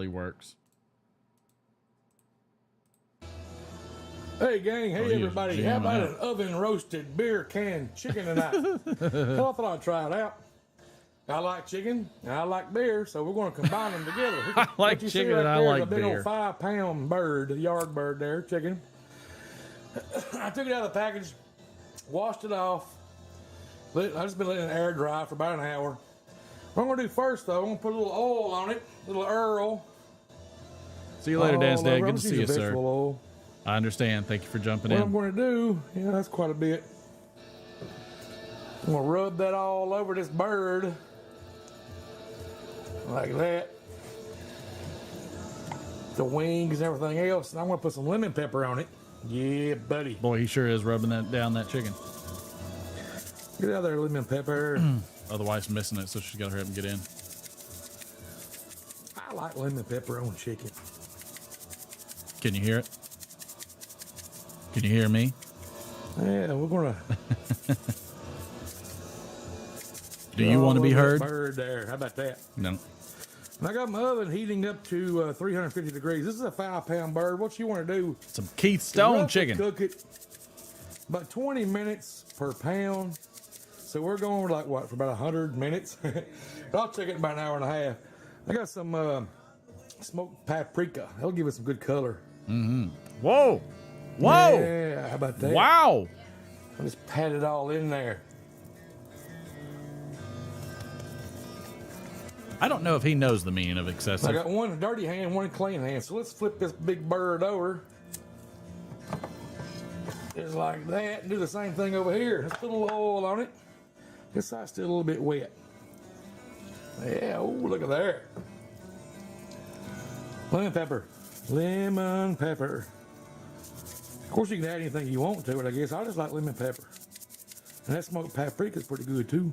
works. Hey gang, hey everybody, how about an oven roasted beer can chicken tonight? Well, I thought I'd try it out. I like chicken, and I like beer, so we're going to combine them together. I like chicken and I like beer. A big old 5-pound bird, a yard bird there, chicken. I took it out of the package, washed it off. I just been letting it air dry for about an hour. What I'm going to do first, though, I'm going to put a little oil on it, a little oil. See you later, Dance Dad. I'm Good to just see you, using sir. vegetable oil. I understand. Thank you for jumping What in. I'm going to do, yeah, that's quite a bit. I'm going to rub that all over this bird. Like that. The wings and everything else. And I'm going to put some lemon pepper on it. Yeah, buddy. Boy, he sure is rubbing that down that chicken. Get out of there, lemon pepper. Otherwise, missing it, so she's got to hurry up and get in. I like lemon pepper on chicken. Can you hear it? Can you hear me? Yeah, we're going to... Do you want to be heard? Bird there. How about that? No. And I got my oven heating up to 350 degrees. This is a 5-pound bird. What you want to do? Some Keith Stone roughly chicken. Cook it about 20 minutes per pound. So we're going like what for about 100 minutes. I'll check it in about an hour and a half. I got some smoked paprika. That'll give it some good color. Mm-hmm. Whoa. Whoa. Yeah, how about that? Wow. I just pat it all in there. I don't know if he knows the meaning of I excessive. got one dirty hand, one clean hand. So let's flip this big bird over. Just like that. And do the same thing over here. Let's put a little oil on it. This side's still a little bit wet. Yeah, oh, look at that. Lemon pepper. Lemon pepper. Of course, you can add anything you want to it, I guess. I just like lemon pepper. And that smoked paprika is pretty good, too.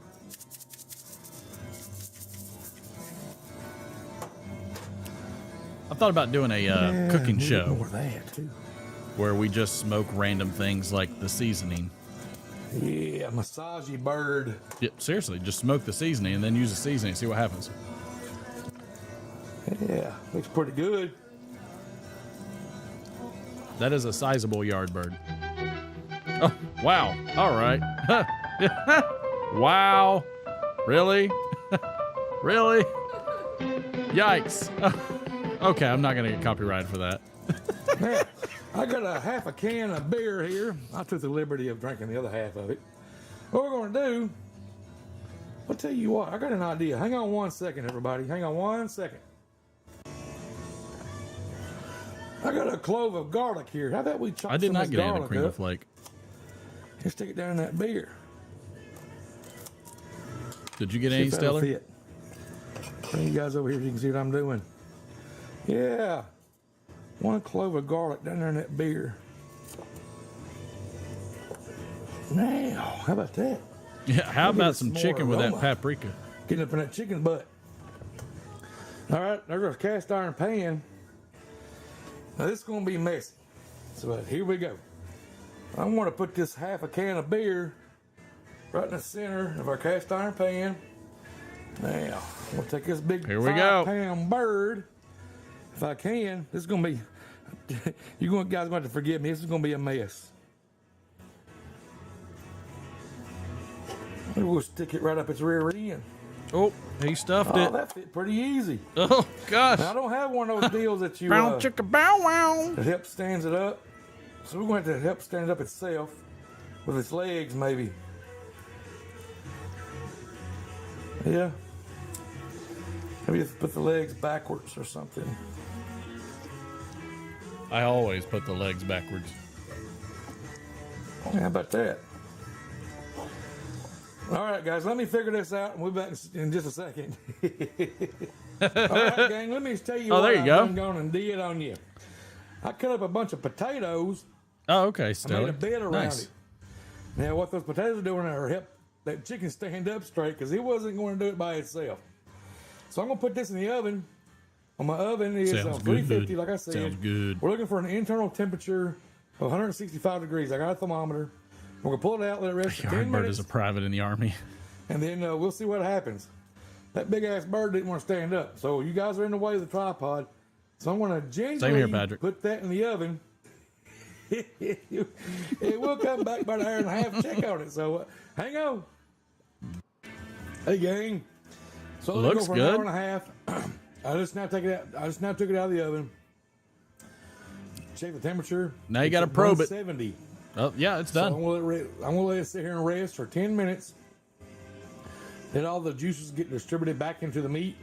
I thought about doing a cooking show More of that, too. where we just smoke random things like the seasoning. Yeah, massagey bird. Yep, seriously, just smoke the seasoning and then use the seasoning. See what happens. Yeah, looks pretty good. That is a sizable yard bird. Oh, wow. All right. Wow. Really? Really? Yikes. Okay, I'm not going to get copyrighted for that. Yeah, I got a half a can of beer here. I took the liberty of drinking the other half of it. What we're going to do, I'll tell you what, I got an idea. Hang on 1 second, everybody. Hang on 1 second. I got a clove of garlic here. How about we chop I did some not of this get any of the garlic cream up of flake. and stick it down in that beer. Did you get See any, if that'll Stellar? fit. Bring you guys over here so you can see what I'm doing. Yeah. 1 clove of garlic down there in that beer. Now, how about that? Yeah, how Look at about the some s'more chicken with that aroma. paprika? Getting up in that chicken butt. All right, there's a cast iron pan. Now this is going to be messy. So here we go. I want to put this half a can of beer right in the center of our cast iron pan. Now, we'll take this big Here we go. 5-pound bird. If I can, this is going to be, guys going to have to forgive me. This is going to be a mess. We'll stick it right up its rear end. Oh, he stuffed Oh, it. that fit pretty easy. Oh, gosh. Now, I don't have one of those deals that you Brown chicka bow wow. that helps stands it up. So we're going to have to help stand it up itself with its legs, maybe. Yeah. Maybe just put the legs backwards or something. I always put the legs backwards. How about that? All right, guys, let me figure this out, and we'll be back in just a second. All right, gang, let me tell you what there you I've go. done gone and did on you. I cut up a bunch of potatoes. Oh, okay, I made Stellar. a bed around Nice. it. Now, what those potatoes are doing are help that chicken stand up straight because it wasn't going to do it by itself. So I'm going to put this in the oven. Well, my oven is Sounds on 350, good. like I said. Sounds good. We're looking for an internal temperature of 165 degrees. I got a thermometer. We're going to pull it out, let it rest for 10 Yardbird minutes, is a private in the Army. and then we'll see what happens. That big-ass bird didn't want to stand up, so you guys are in the way of the tripod. So I'm going to gingerly Patrick. put that in the oven. It will come back about an hour and a half. Check on it. So hang on. Hey, gang. So let it Looks go for good. an hour and a half. I just now took it out of the oven. Check the temperature. Now you It's gotta at probe it. 170. Oh, yeah, it's So done. I'm gonna let it sit here and rest for 10 minutes. Let all the juices get distributed back into the meat.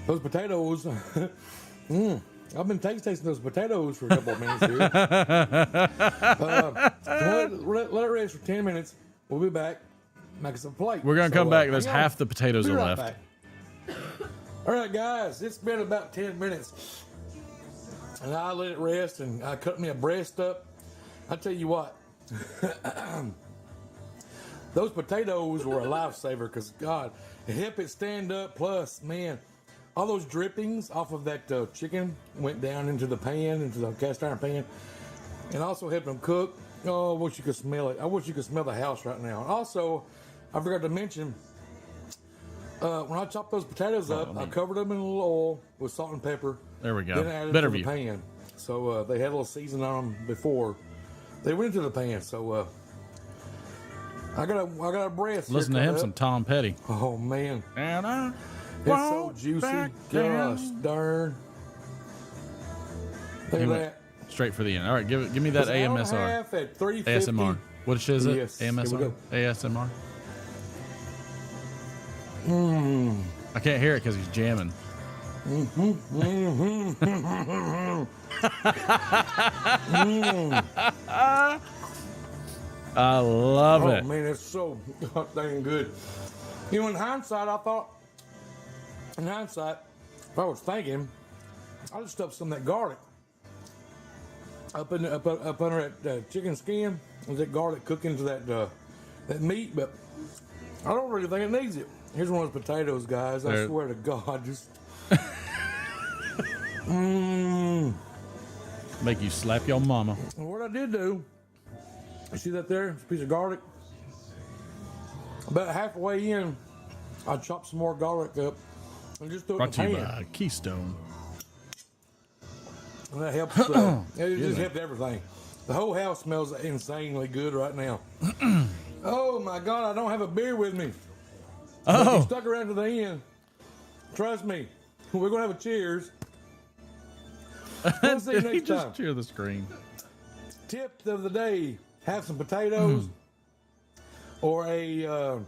Those potatoes, I've been tasting those potatoes for a couple of minutes here. Let it rest for 10 minutes. We'll be back. Make us a plate. We're going to come back. There's half the potatoes Be are right left. back. All right, guys. It's been about 10 minutes. And I let it rest, and I cut me a breast up. I tell you what. Those potatoes were a lifesaver because, God, it helped it stand up. Plus, man, all those drippings off of that chicken went down into the pan, into the cast iron pan, and also helped them cook. Oh, I wish you could smell it. I wish you could smell the house right now. Also, I forgot to mention, when I chopped those potatoes up, I covered them in a little oil with salt and pepper. There we go. Then I added Better to the view. pan. So they had a little seasoning on them before they went into the pan. So I got a breast. Listen to him, some Tom Petty. Oh man, And I it's so juicy. Gosh darn. Look at that. Straight for the end. All right, give me that It's an hour and a AMSR. half at 350. ASMR. What is it? Yes, here we AMSR? go. ASMR? I can't hear it because he's jamming. I love it. Oh man, it's so dang good. You know, in hindsight, if I was thinking, I'd just stuff some of that garlic up under that chicken skin. Let that garlic cook into that meat, but I don't really think it needs it. Here's one of those potatoes, guys. I swear to God, just Make you slap your mama. And what I did do, you see that there? It's a piece of garlic. About halfway in, I chopped some more garlic up and just threw it in Brought the to you pan. by Keystone. And that helps. It just helped everything. The whole house smells insanely good right now. Oh my God, I don't have a beer with me. But if you stuck around to the end, trust me, we're going to have a cheers. We'll see you He next just time. cheer the screen. Tip of the day, have some potatoes or a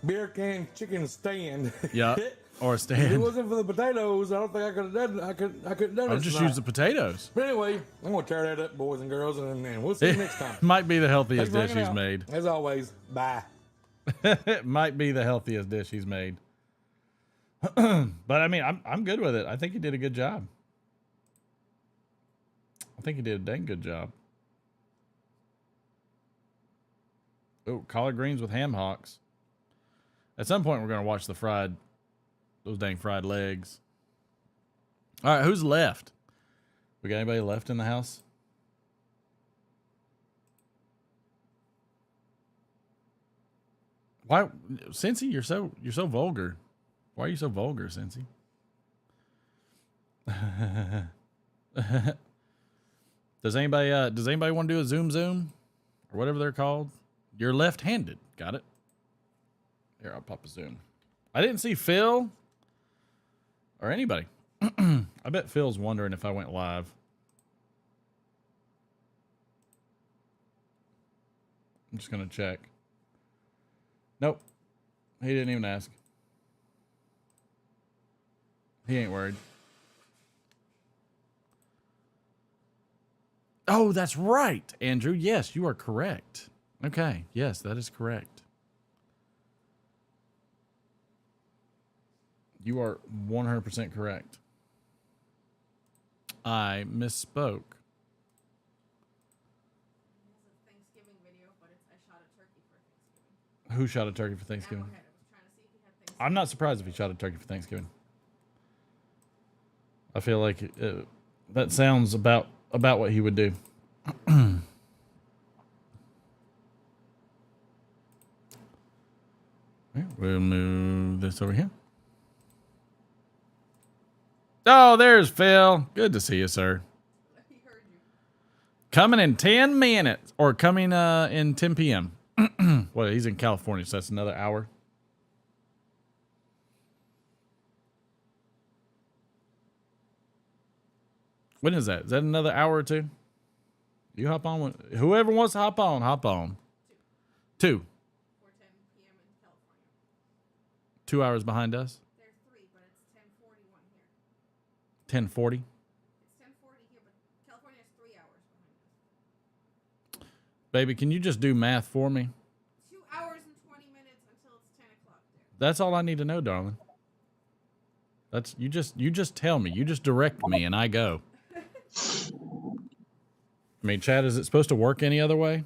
beer can chicken stand. Yeah. Or a If it stand. wasn't for the potatoes, I don't think I could have done. I could have done it. I'll just tonight. use the potatoes. But anyway, I'm gonna tear that up, boys and girls, and we'll see you next time. Might be the healthiest Thanks for dish hanging he's out. made. As always, bye. It might be the healthiest dish he's made. But I mean, I'm good with it. I think he did a good job. I think he did a dang good job. Oh, collard greens with ham hocks. At some point, we're going to watch those dang fried legs. All right, who's left? We got anybody left in the house? Why, Cincy? You're so vulgar. Why are you so vulgar, Cincy? Does anybody want to do a zoom or whatever they're called? You're left-handed. Got it. Here, I'll pop a zoom. I didn't see Phil or anybody. I bet Phil's wondering if I went live. I'm just gonna check. Nope. He didn't even ask. He ain't worried. Oh, that's right, Andrew. Yes, you are correct. Okay. Yes, that is correct. You are 100% correct. I misspoke. Who shot a turkey for Thanksgiving? I'm not surprised if he shot a turkey for Thanksgiving. I feel like that sounds about what he would do. We'll move this over here. Oh, there's Phil. Good to see you, sir. Coming in 10 minutes, or coming in 10 p.m. Well, he's in California, so that's another hour. When is that? Is that another hour or two? You hop on. Whoever wants to hop on, hop on. 2. 4:10 p.m. in California. 2 hours behind us. There's 3, but it's 10:41 here. 10:40. It's Baby, can you just do math for me? 2 hours and 20 minutes until it's 10 o'clock there. That's all I need to know, darling. That's you just tell me. You just direct me and I go. I mean, Chad, is it supposed to work any other way?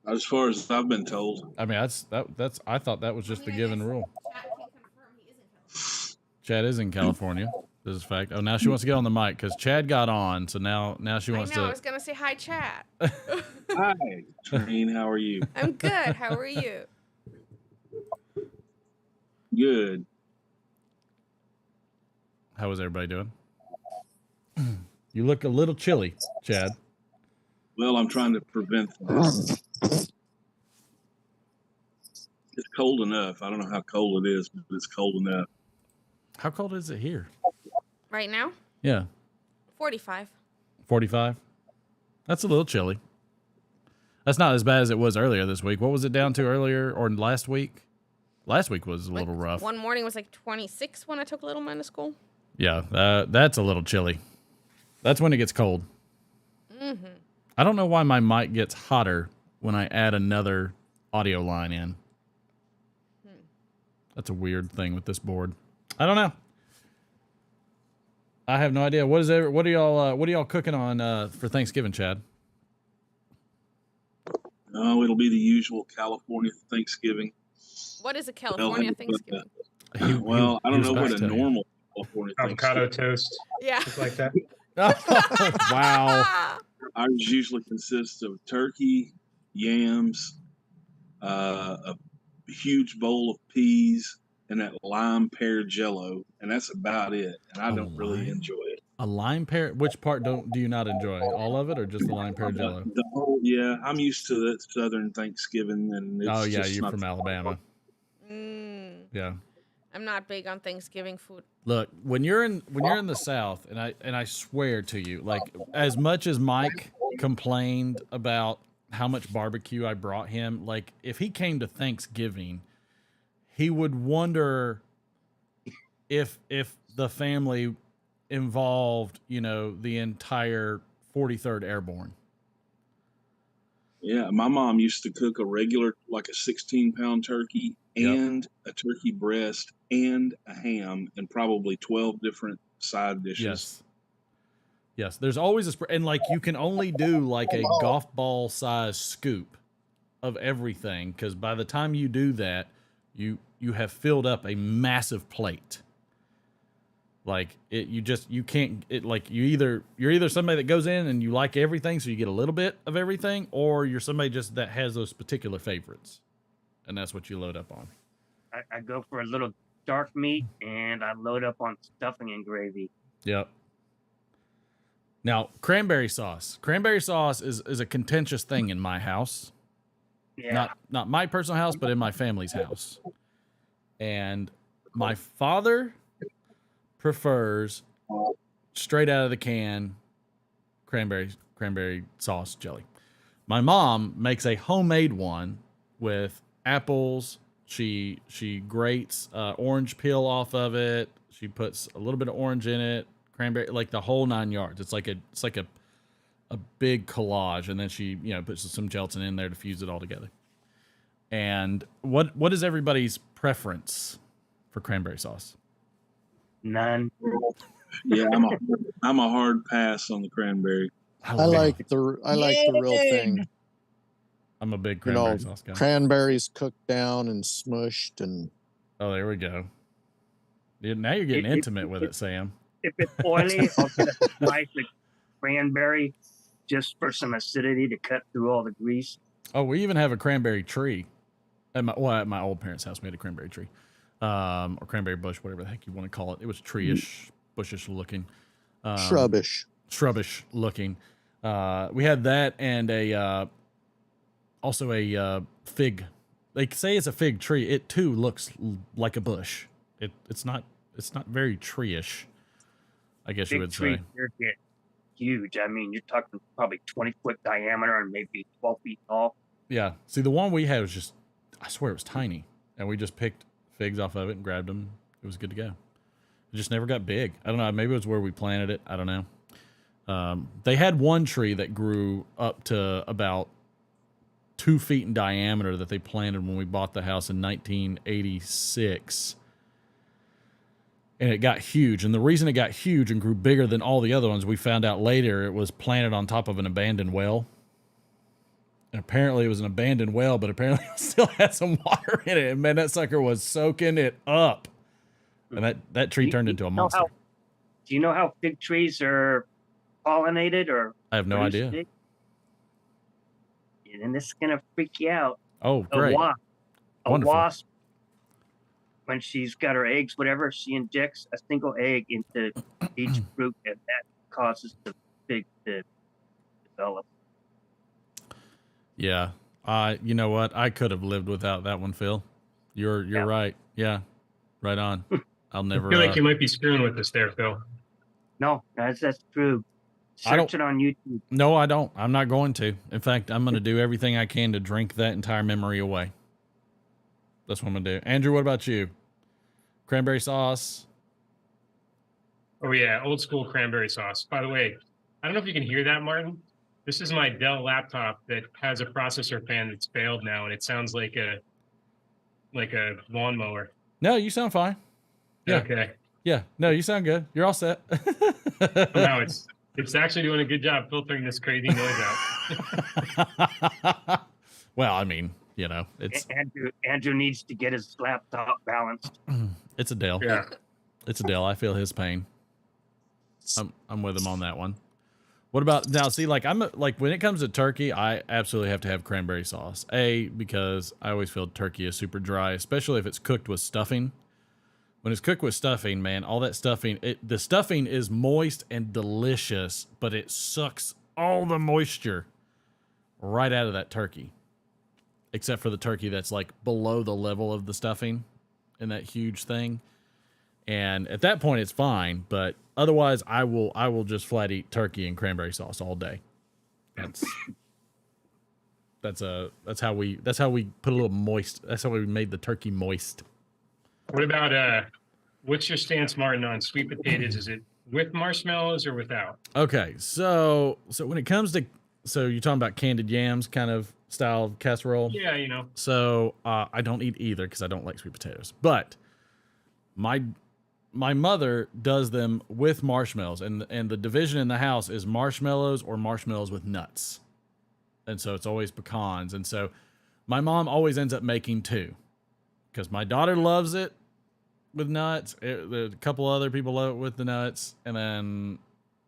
As far as I've been told. I mean, that's I thought that was just the given rule. Chat can confirm he is in California. Chad is in California. This is a fact. Oh, now she wants to get on the mic because Chad got on, so now she wants to. I was gonna say hi, Chat. Hi, Trine. How are you? I'm good. How are you? Good. How is everybody doing? You look a little chilly, Chad. Well, I'm trying to prevent that. It's cold enough. I don't know how cold it is, but it's cold enough. How cold is it here? Right now? Yeah. 45. 45? That's a little chilly. That's not as bad as it was earlier this week. What was it down to earlier or last week? Last week was a little rough. One morning was like 26 when I took little man to school. Yeah, that's a little chilly. That's when it gets cold. Mm-hmm. I don't know why my mic gets hotter when I add another audio line in. That's a weird thing with this board. I don't know. I have no idea. What are y'all cooking on for Thanksgiving, Chad? Oh, it'll be the usual California Thanksgiving. What is a California Thanksgiving? Well, I don't know what a normal California avocado toast. Yeah. Just like that. Wow. Ours usually consists of turkey, yams, a huge bowl of peas, and that lime pear jello, and that's about it. And I don't really enjoy it. A lime pear? Which part do you not enjoy? All of it, or just the lime pear jello? The whole, yeah, I'm used to that Southern Thanksgiving, and it's you're from Alabama. Yeah. I'm not big on Thanksgiving food. Look, when you're in the South, and I swear to you, like as much as Mike complained about how much barbecue I brought him, like if he came to Thanksgiving, he would wonder if the family involved, the entire 43rd Airborne. Yeah, my mom used to cook a regular, like a 16-pound turkey and a turkey breast and a ham and probably 12 different side dishes. Yes. There's always and like you can only do like a golf ball size scoop of everything because by the time you do that, you have filled up a massive plate. Like you're either somebody that goes in and you like everything, so you get a little bit of everything, or you're somebody just that has those particular favorites, and that's what you load up on. I go for a little dark meat, and I load up on stuffing and gravy. Yep. Now, cranberry sauce. Cranberry sauce is a contentious thing in my house. Yeah. Not my personal house, but in my family's house. And my father prefers straight out of the can cranberry sauce jelly. My mom makes a homemade one with apples. She grates orange peel off of it. She puts a little bit of orange in it, cranberry, like the whole 9 yards. It's like a big collage, and then she puts some gelatin in there to fuse it all together. And what is everybody's preference for cranberry sauce? None. Yeah, I'm a hard pass on the cranberry. I like the real thing. I'm a big cranberry sauce guy. Cranberries cooked down and smushed and. Oh, there we go. Now you're getting intimate with it, Sam. If it's oily, I'll get a slice of cranberry just for some acidity to cut through all the grease. Oh, we even have a cranberry tree. At my old parents' house, we had a cranberry tree. Or cranberry bush, whatever the heck you want to call it. It was tree-ish, bushish looking. Shrubbish looking. We had that and also a fig. They say it's a fig tree. It too looks like a bush. It's not very tree-ish, I guess you would say. They're huge. I mean, you're talking probably 20-foot diameter and maybe 12 feet tall. Yeah. See, the one we had was just, I swear it was tiny. And we just picked figs off of it and grabbed them. It was good to go. It just never got big. I don't know. Maybe it was where we planted it. I don't know. They had one tree that grew up to about 2 feet in diameter that they planted when we bought the house in 1986. And it got huge. And the reason it got huge and grew bigger than all the other ones, we found out later, it was planted on top of an abandoned well. And apparently it was an abandoned well, but apparently it still had some water in it. And man, that sucker was soaking it up. And that tree turned into a monster. Do you know how fig trees are pollinated or? I have no idea. Fig? And this is going to freak you out. Oh, great. A wasp, when she's got her eggs, whatever, she injects a single egg into each fruit, and that causes the fig to develop. Yeah. You know what? I could have lived without that one, Phil. You're right. Yeah. Right on. I'll never. I feel like you might be screwing with us there, Phil. No, that's true. Search it on YouTube. No, I don't. I'm not going to. In fact, I'm going to do everything I can to drink that entire memory away. That's what I'm going to do. Andrew, what about you? Cranberry sauce? Oh, yeah. Old school cranberry sauce. By the way, I don't know if you can hear that, Martin. This is my Dell laptop that has a processor fan that's failed now, and it sounds like a lawnmower. No, you sound fine. Yeah. Okay. Yeah. No, you sound good. You're all set. No, it's actually doing a good job filtering this crazy noise out. Well, I mean, you know, it's Andrew needs to get his laptop balanced. It's a Dell. Yeah. It's a Dell. I feel his pain. I'm with him on that one. What about now? See, like when it comes to turkey, I absolutely have to have cranberry sauce. Because I always feel turkey is super dry, especially if it's cooked with stuffing. When it's cooked with stuffing, man, all that stuffing, the stuffing is moist and delicious, but it sucks all the moisture right out of that turkey. Except for the turkey that's like below the level of the stuffing in that huge thing. And at that point it's fine, but otherwise I will just flat eat turkey and cranberry sauce all day. That's how we put a little moist. That's how we made the turkey moist. What about what's your stance, Martin, on sweet potatoes? Is it with marshmallows or without? Okay, so when it comes to you're talking about candied yams kind of style casserole? Yeah, you know. So I don't eat either because I don't like sweet potatoes. But my mother does them with marshmallows, and the division in the house is marshmallows or marshmallows with nuts. And so it's always pecans. And so my mom always ends up making two. Because my daughter loves it with nuts. A couple other people love it with the nuts. And then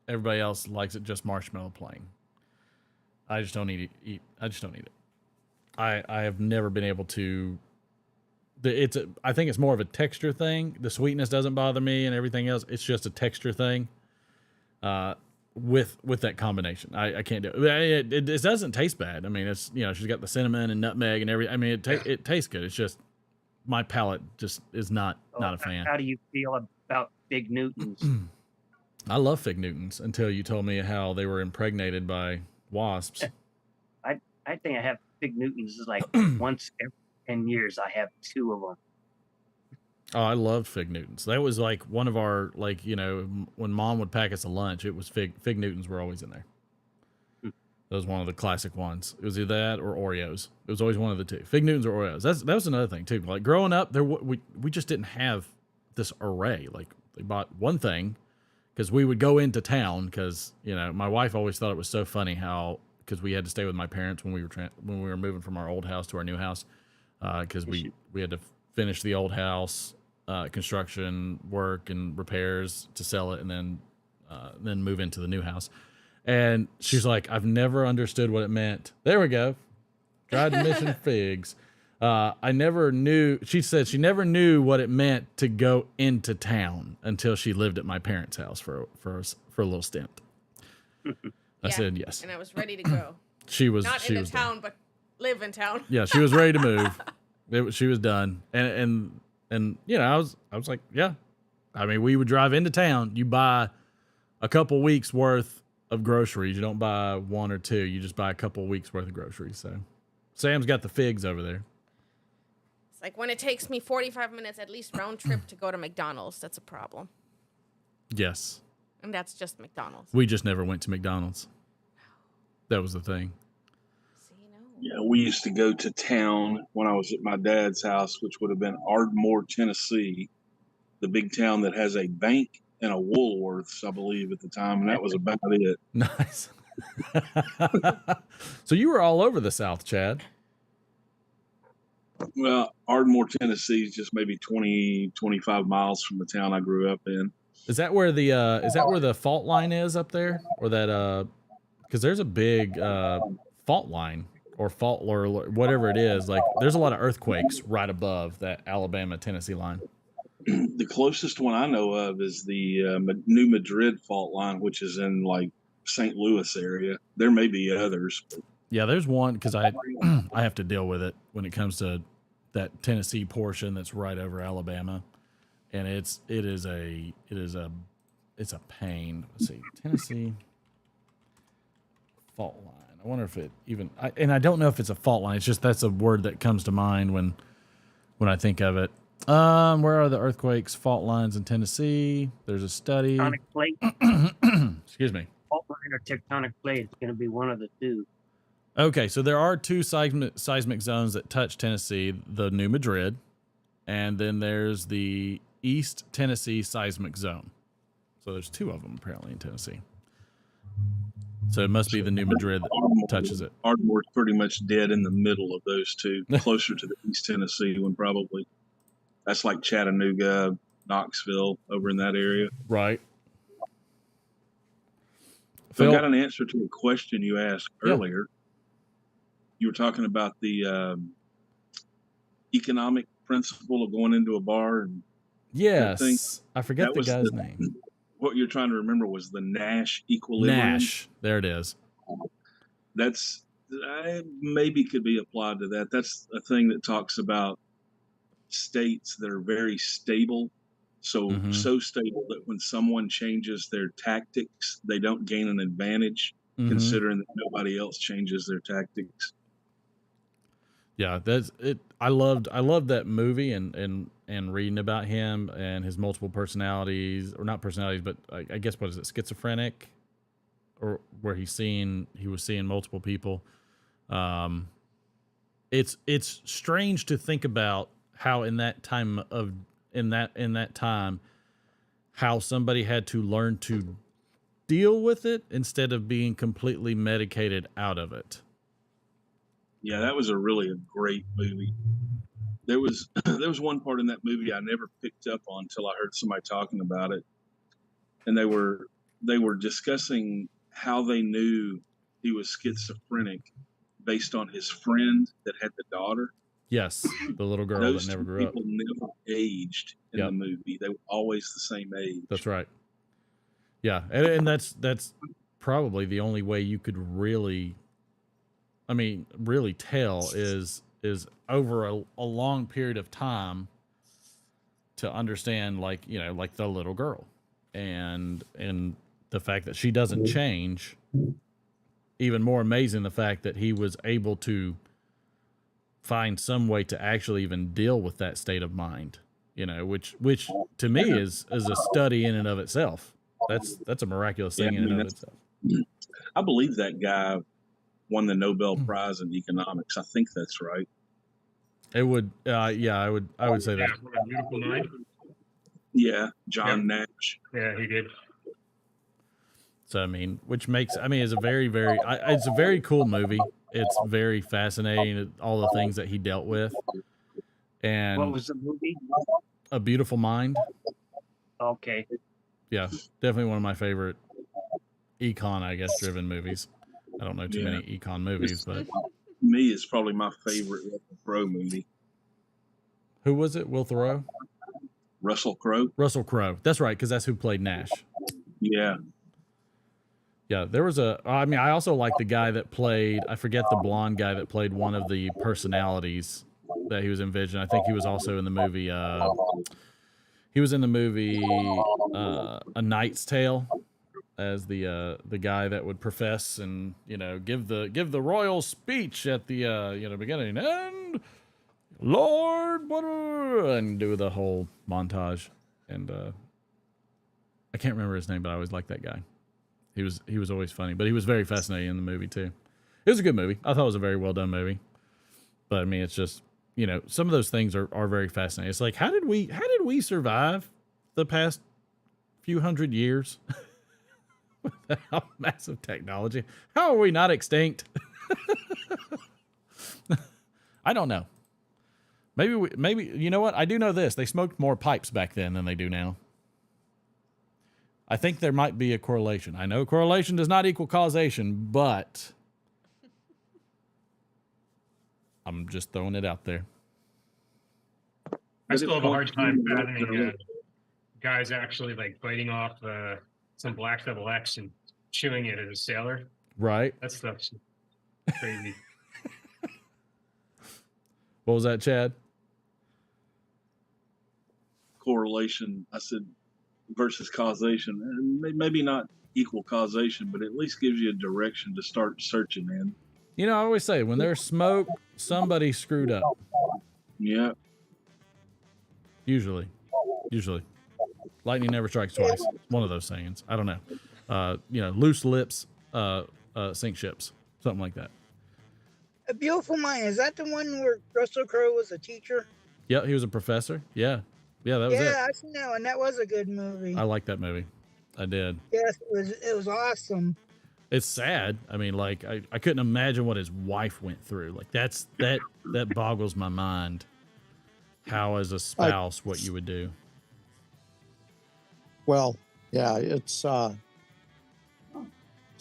everybody else likes it just marshmallow plain. I just don't eat it. I just don't eat it. I have never been able to. I think it's more of a texture thing. The sweetness doesn't bother me and everything else. It's just a texture thing with that combination. I can't do it. It doesn't taste bad. I mean, it's, she's got the cinnamon and nutmeg and everything. I mean, it tastes good. It's just my palate just is not a fan. How do you feel about Fig Newtons? I love Fig Newtons until you told me how they were impregnated by wasps. I think I have Fig Newtons is like once every 10 years I have 2 of them. Oh, I loved Fig Newtons. That was like one of our, when Mom would pack us a lunch, it was Fig Newtons were always in there. That was one of the classic ones. It was either that or Oreos. It was always one of the two. Fig Newtons or Oreos. That was another thing too. Like growing up, we just didn't have this array. Like they bought one thing because we would go into town because my wife always thought it was so funny how because we had to stay with my parents when we were moving from our old house to our new house because we had to finish the old house construction work and repairs to sell it and then move into the new house. And she's like, I've never understood what it meant. There we go. Dried mission figs. I never knew. She said she never knew what it meant to go into town until she lived at my parents' house for a little stint. I said yes. And I was ready to go. She was not in town, but live in town. Yeah, she was ready to move. She was done. And I was like, yeah. I mean, we would drive into town. You buy a couple weeks worth of groceries. You don't buy 1 or 2. You just buy a couple of weeks worth of groceries. So Sam's got the figs over there. It's like when it takes me 45 minutes at least round trip to go to McDonald's. That's a problem. Yes. And that's just McDonald's. We just never went to McDonald's. That was the thing. Yeah, we used to go to town when I was at my dad's house, which would have been Ardmore, Tennessee, the big town that has a bank and a Woolworths, I believe, at the time, and that was about it. Nice. So you were all over the South, Chad. Well, Ardmore, Tennessee is just maybe 20, 25 miles from the town I grew up in. Is that where the fault line is up there, or that because there's a big fault line or fault or whatever it is. Like there's a lot of earthquakes right above that Alabama-Tennessee line. The closest one I know of is the New Madrid fault line, which is in like St. Louis area. There may be others. Yeah, there's one because I have to deal with it when it comes to that Tennessee portion that's right over Alabama, and it's a pain. Let's see, Tennessee fault line. I wonder if it even and I don't know if it's a fault line. It's just that's a word that comes to mind when I think of it. Where are the earthquakes fault lines in Tennessee? There's a study. Tectonic plate. Excuse me. Fault line or tectonic plate. It's going to be one of the two. Okay, so there are two seismic zones that touch Tennessee, the New Madrid, and then there's the East Tennessee seismic zone. So there's two of them apparently in Tennessee. So it must be the New Madrid that touches it. Ardmore's pretty much dead in the middle of those two, closer to the East Tennessee one probably. That's like Chattanooga, Knoxville, over in that area. Right. So I got an answer to a question you asked earlier. Yeah. You were talking about the economic principle of going into a bar. And yes. I forget the guy's name. What you're trying to remember was the Nash equilibrium. Nash. There it is. That's maybe could be applied to that. That's a thing that talks about states that are very stable. So stable that when someone changes their tactics, they don't gain an advantage, considering that nobody else changes their tactics. Yeah, that's it. I loved that movie and reading about him and his multiple personalities, or not personalities, but I guess what is it, schizophrenic, or where he was seeing multiple people. It's strange to think about how in that time how somebody had to learn to deal with it instead of being completely medicated out of it. Yeah, that was a great movie. There was one part in that movie I never picked up on until I heard somebody talking about it, and they were discussing how they knew he was schizophrenic based on his friend that had the daughter. Yes, the little girl that never grew up. Those people never aged in the movie. They were always the same age. That's right. Yeah, and that's probably the only way you could really tell is over a long period of time to understand, like the little girl and the fact that she doesn't change. Even more amazing, the fact that he was able to find some way to actually even deal with that state of mind, which to me is a study in and of itself. That's a miraculous thing in and of itself. I believe that guy won the Nobel Prize in economics. I think that's right. It would, I would say that. Beautiful Mind. Yeah, John Nash. Yeah, he did. So which makes it's a very, very, it's a very cool movie. It's very fascinating, all the things that he dealt with. And what was the movie? A Beautiful Mind. Okay. Yeah, definitely one of my favorite econ, driven movies. I don't know too many econ movies, but me, it's probably my favorite Russell Crowe movie. Who was it? Will Thoreau? Russell Crowe. Russell Crowe. That's right, because that's who played Nash. Yeah. Yeah, there was I also like the guy that played, I forget the blonde guy that played one of the personalities that he was envisioned. I think he was also in the movie, A Knight's Tale, as the guy that would profess and, give the royal speech at the, beginning and Lord, and do the whole montage. And, I can't remember his name, but I always liked that guy. He was always funny, but he was very fascinating in the movie too. It was a good movie. I thought it was a very well done movie. But I mean, it's just, some of those things are very fascinating. It's like, how did we survive the past few hundred years without massive technology? How are we not extinct? I don't know. Maybe you know what? I do know this. They smoked more pipes back then than they do now. I think there might be a correlation. I know correlation does not equal causation, but I'm just throwing it out there. I still have a hard time fathoming guys actually like biting off some Black Devil X and chewing it as a sailor. Right. That stuff's crazy. What was that, Chad? Correlation. I said versus causation. And maybe not equal causation, but at least gives you a direction to start searching in. I always say when there's smoke, somebody screwed up. Yeah. Usually. Lightning never strikes twice. One of those sayings. I don't know. Loose lips sink ships. Something like that. A Beautiful Mind. Is that the one where Russell Crowe was a teacher? Yeah, he was a professor. Yeah, that was it. Yeah, I seen that one. That was a good movie. I liked that movie. I did. Yes, it was awesome. It's sad. I mean, like I couldn't imagine what his wife went through. Like that boggles my mind. How as a spouse, what you would do. Well, yeah, it's so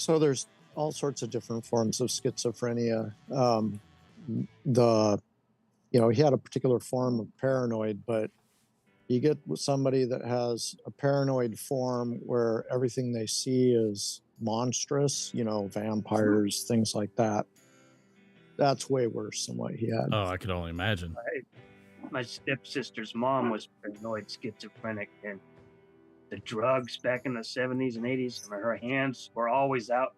there's all sorts of different forms of schizophrenia. He had a particular form of paranoid, but you get somebody that has a paranoid form where everything they see is monstrous, vampires, things like that. That's way worse than what he had. Oh, I could only imagine. My stepsister's mom was paranoid schizophrenic, and the drugs back in the 70s and 80s, her hands were always out.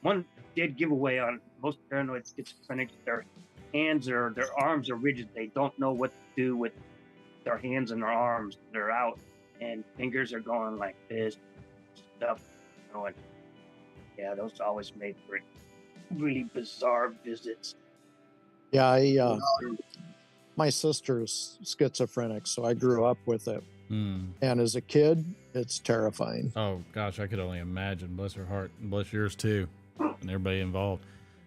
One dead giveaway on most paranoid schizophrenics, their arms are rigid. They don't know what to do with their hands and their arms. They're out, and fingers are going like this, stuff. And yeah, those always made for really bizarre visits. Yeah, my sister's schizophrenic, so I grew up with it. And as a kid, it's terrifying. Oh gosh, I could only imagine. Bless her heart, and bless yours too, and everybody involved.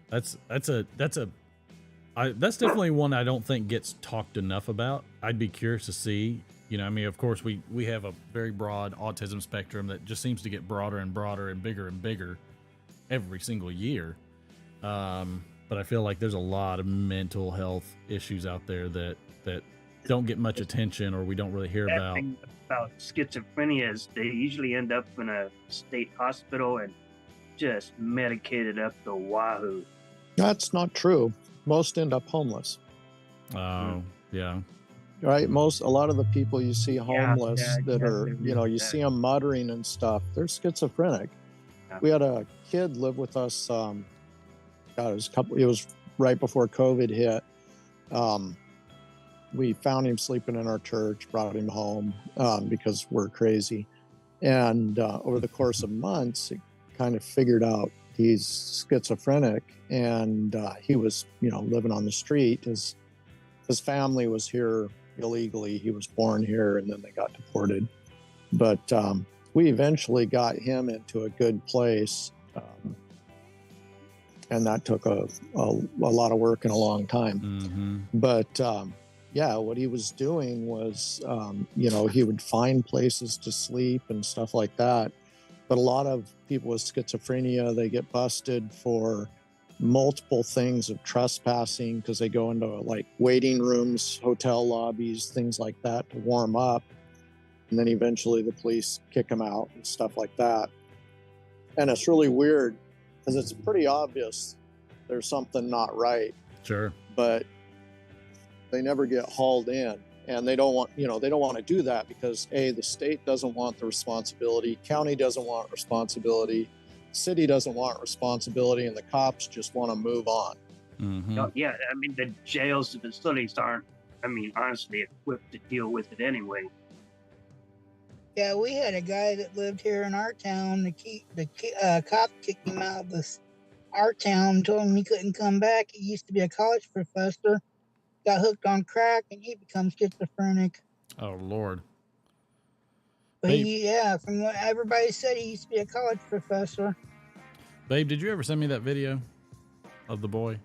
That's definitely one I don't think gets talked enough about. I'd be curious to see. Of course, we have a very broad autism spectrum that just seems to get broader and broader and bigger every single year. But I feel like there's a lot of mental health issues out there that don't get much attention or we don't really hear about. The thing about schizophrenia is they usually end up in a state hospital and just medicated up the wahoo. That's not true. Most end up homeless. Oh, yeah. Right. A lot of the people you see homeless that are, you see them muttering and stuff, they're schizophrenic. Yeah. We had a kid live with us. It was right before COVID hit. We found him sleeping in our church, brought him home because we're crazy. And over the course of months, it kind of figured out he's schizophrenic, and he was, living on the street. His family was here illegally. He was born here, and then they got deported. But we eventually got him into a good place, and that took a lot of work and a long time. Mm-hmm. But what he was doing was, he would find places to sleep and stuff like that. But a lot of people with schizophrenia, they get busted for multiple things of trespassing because they go into like waiting rooms, hotel lobbies, things like that to warm up. And then eventually the police kick them out and stuff like that. And it's really weird because it's pretty obvious there's something not right. Sure. But they never get hauled in. And they don't want to do that because the state doesn't want the responsibility, county doesn't want responsibility, city doesn't want responsibility, and the cops just want to move on. Mm-hmm. The jails and facilities aren't, honestly equipped to deal with it anyway. Yeah, we had a guy that lived here in our town. The cop kicked him out of our town, told him he couldn't come back. He used to be a college professor, got hooked on crack, and he becomes schizophrenic. Oh, Lord. But from what everybody said, he used to be a college professor. Babe, did you ever send me that video of the boy?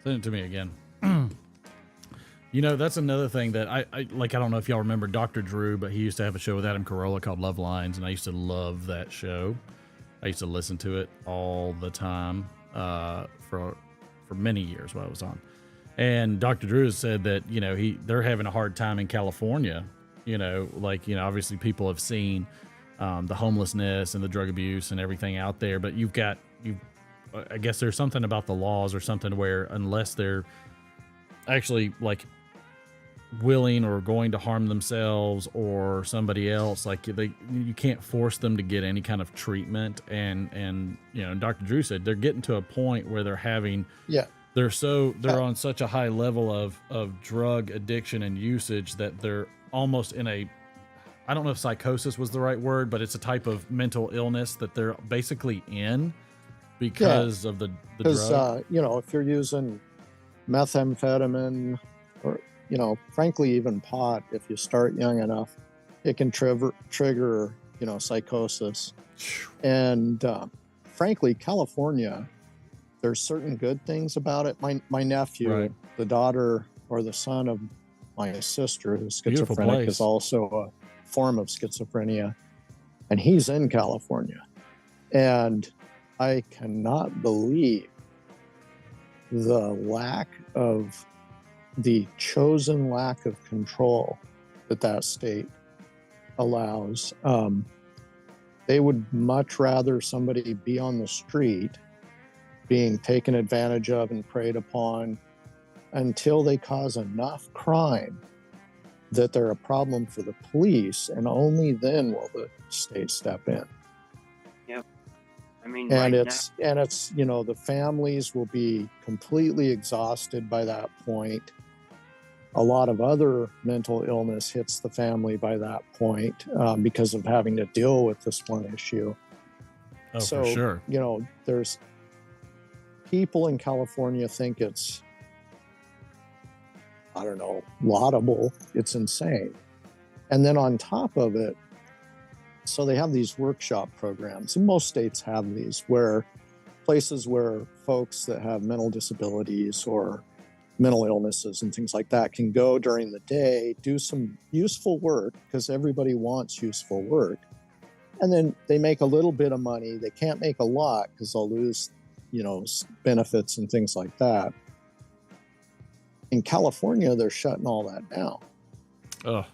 Send it to me again. You know, that's another thing that I don't know if y'all remember Dr. Drew, but he used to have a show with Adam Carolla called Love Lines, and I used to love that show. I used to listen to it all the time for many years while I was on. And Dr. Drew has said that, you know, they're having a hard time in California. You know, like, you know, obviously people have seen the homelessness and the drug abuse and everything out there, but I guess there's something about the laws or something where unless they're actually like willing or going to harm themselves or somebody else, like you can't force them to get any kind of treatment. And you know, Dr. Drew said they're getting to a point where they're having, they're on such a high level of drug addiction and usage that they're almost in a, I don't know if psychosis was the right word, but it's a type of mental illness that they're basically in because of the drug. You know, if you're using methamphetamine or, you know, frankly, even pot, if you start young enough, it can trigger, you know, psychosis. And frankly, California, there's certain good things about it. My nephew, the daughter or the son of my sister, who's schizophrenic, is also a form of schizophrenia, and he's in California. And I cannot believe the chosen lack of control that state allows. They would much rather somebody be on the street being taken advantage of and preyed upon until they cause enough crime that they're a problem for the police, and only then will the state step in. Yep. I mean, it's you know, the families will be completely exhausted by that point. A lot of other mental illness hits the family by that point because of having to deal with this one issue. Oh, so, for sure. You know, there's people in California think it's, I don't know, laudable. It's insane. And then on top of it, so they have these workshop programs, and most states have these, where places where folks that have mental disabilities or mental illnesses and things like that can go during the day, do some useful work, because everybody wants useful work. And then they make a little bit of money. They can't make a lot because they'll lose, you know, benefits and things like that. In California, they're shutting all that down. Oh.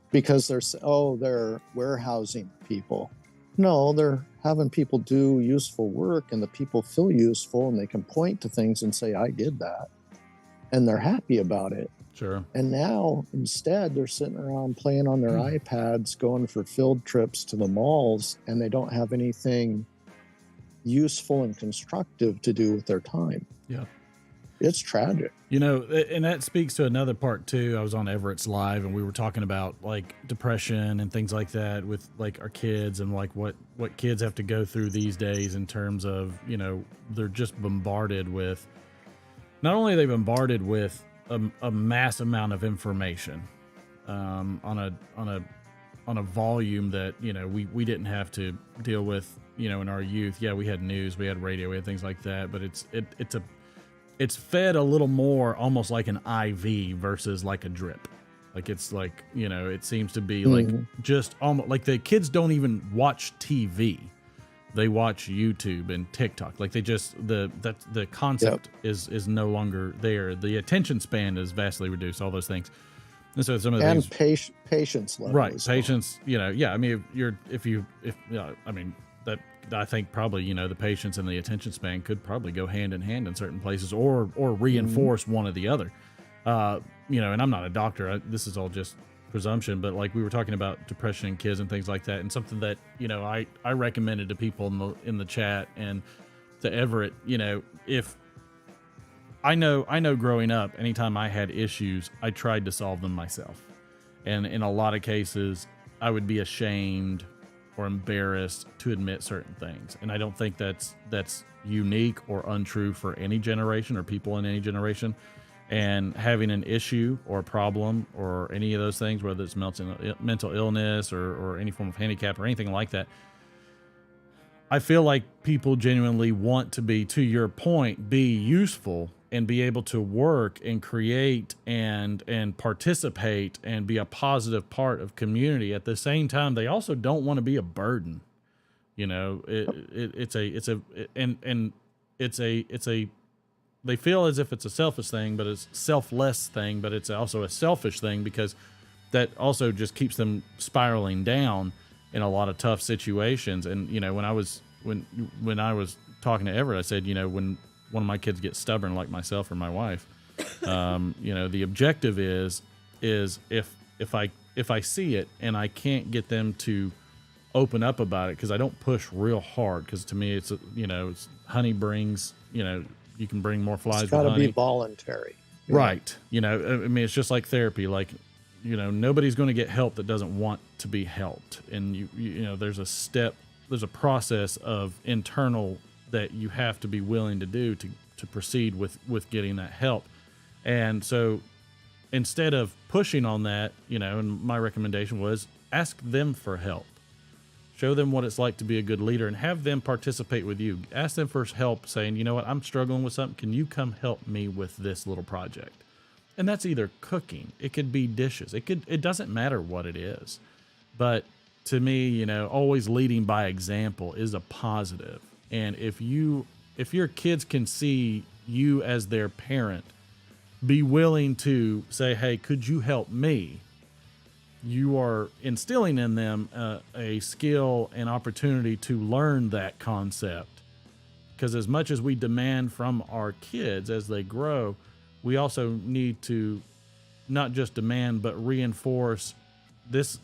Because they're warehousing people. No, they're having people do useful work, and the people feel useful, and they can point to things and say, I did that. And they're happy about it. Sure. And now, instead, they're sitting around playing on their iPads, going for field trips to the malls, and they don't have anything useful and constructive to do with their time. Yeah. It's tragic. You know, and that speaks to another part too. I was on Everett's Live, and we were talking about like depression and things like that with like our kids, and like what kids have to go through these days in terms of, you know, they're just bombarded with, not only are they bombarded with a mass amount of information on a volume that, you know, we didn't have to deal with, you know, in our youth. Yeah, we had news, we had radio, we had things like that, but it's fed a little more almost like an IV versus like a drip. Like it's like, you know, it seems to be like just almost like the kids don't even watch TV. They watch YouTube and TikTok. Like they just, the concept is no longer there. The attention span is vastly reduced, all those things. And so some of the things, patience level. Right. Patience, you know, yeah. I mean, I think probably, you know, the patience and the attention span could probably go hand in hand in certain places, or reinforce one or the other. You know, and I'm not a doctor. This is all just presumption, but like we were talking about depression in kids and things like that, and something that, you know, I recommended to people in the chat and to Everett, you know, if I know growing up, anytime I had issues, I tried to solve them myself. And in a lot of cases, I would be ashamed or embarrassed to admit certain things. And I don't think that's unique or untrue for any generation or people in any generation. And having an issue or a problem or any of those things, whether it's mental illness or any form of handicap or anything like that, I feel like people genuinely want to be, to your point, be useful and be able to work and create and participate and be a positive part of community. At the same time, they also don't want to be a burden. You know, they feel as if it's a selfish thing, but it's selfless thing, but it's also a selfish thing, because that also just keeps them spiraling down in a lot of tough situations. And, you know, when I was talking to Everett, I said, you know, when one of my kids gets stubborn like myself or my wife, you know, the objective is if I see it and I can't get them to open up about it, because I don't push real hard, because to me it's, you know, it's honey brings, you know, you can bring more flies with honey. It's got to be voluntary. Right. You know, I mean, it's just like therapy. Like, you know, nobody's going to get help that doesn't want to be helped. And you know, there's a process of internal that you have to be willing to do to proceed with getting that help. And so instead of pushing on that, you know, and my recommendation was ask them for help. Show them what it's like to be a good leader and have them participate with you. Ask them for help, saying, you know what, I'm struggling with something. Can you come help me with this little project? And that's either cooking. It could be dishes. It doesn't matter what it is. But to me, you know, always leading by example is a positive. And if your kids can see you as their parent, be willing to say, hey, could you help me? You are instilling in them a skill and opportunity to learn that concept. Because as much as we demand from our kids as they grow, we also need to not just demand, but reinforce this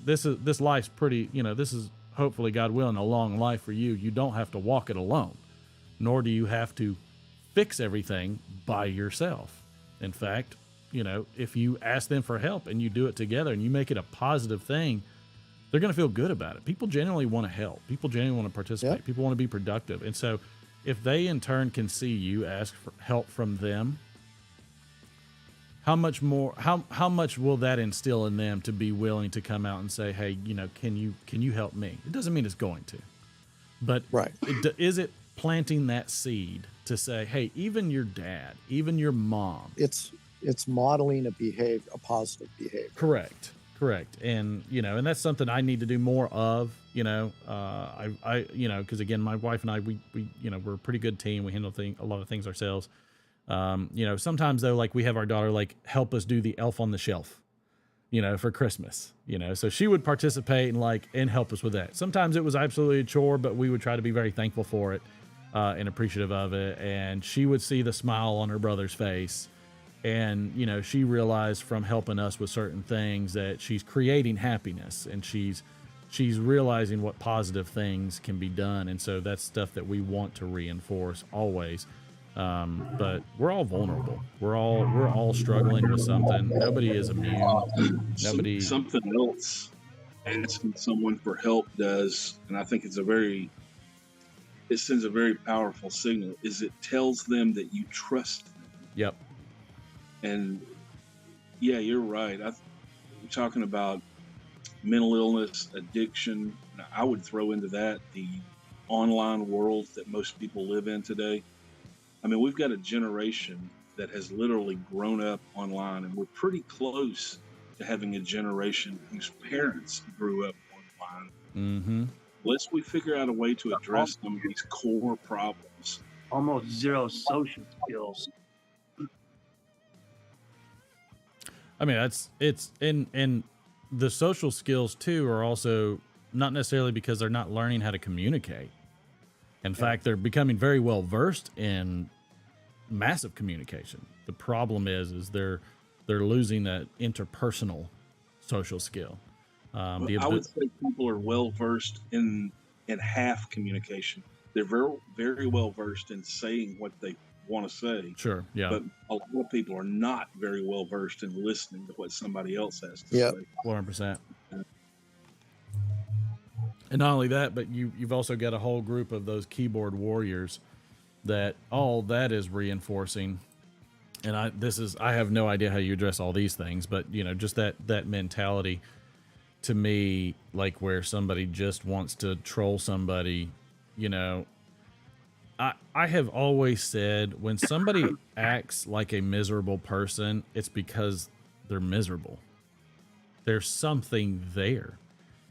life's pretty, you know, this is hopefully, God willing, a long life for you. You don't have to walk it alone, nor do you have to fix everything by yourself. In fact, you know, if you ask them for help and you do it together and you make it a positive thing, they're going to feel good about it. People genuinely want to help. People genuinely want to participate. Yep. People want to be productive. And so if they in turn can see you ask for help from them, how much will that instill in them to be willing to come out and say, hey, you know, can you help me? It doesn't mean it's going to, but right. Is it planting that seed to say, hey, even your dad, even your mom, it's modeling a positive behavior. Correct. And, you know, and that's something I need to do more of, you know, I you know, cause again, my wife and I, we, you know, we're a pretty good team. We handle a lot of things ourselves. You know, sometimes though, like we have our daughter, like help us do the Elf on the Shelf, you know, for Christmas, you know, so she would participate and help us with that. Sometimes it was absolutely a chore, but we would try to be very thankful for it, and appreciative of it. And she would see the smile on her brother's face. And, you know, she realized from helping us with certain things that she's creating happiness, and she's realizing what positive things can be done. And so that's stuff that we want to reinforce always. But we're all vulnerable. We're all struggling with something. Nobody is immune. Something else asking someone for help does, and I think it sends a very powerful signal, is it tells them that you trust them. Yep. And yeah, you're right. We're talking about mental illness, addiction. I would throw into that the online world that most people live in today. I mean, we've got a generation that has literally grown up online, and we're pretty close to having a generation whose parents grew up online. Mm-hmm. Unless we figure out a way to address some of these core problems. Almost zero social skills. I mean, and the social skills too are also not necessarily because they're not learning how to communicate. In fact, they're becoming very well versed in massive communication. The problem is they're losing that interpersonal social skill. I would say people are well versed in half communication. They're very, very well versed in saying what they want to say. Sure, yeah. But a lot of people are not very well versed in listening to what somebody else has to Yep. say. 100%. And not only that, but you've also got a whole group of those keyboard warriors that all that is reinforcing. And I have no idea how you address all these things, but you know, just that mentality to me, like where somebody just wants to troll somebody, you know, I have always said when somebody acts like a miserable person, it's because they're miserable. There's something there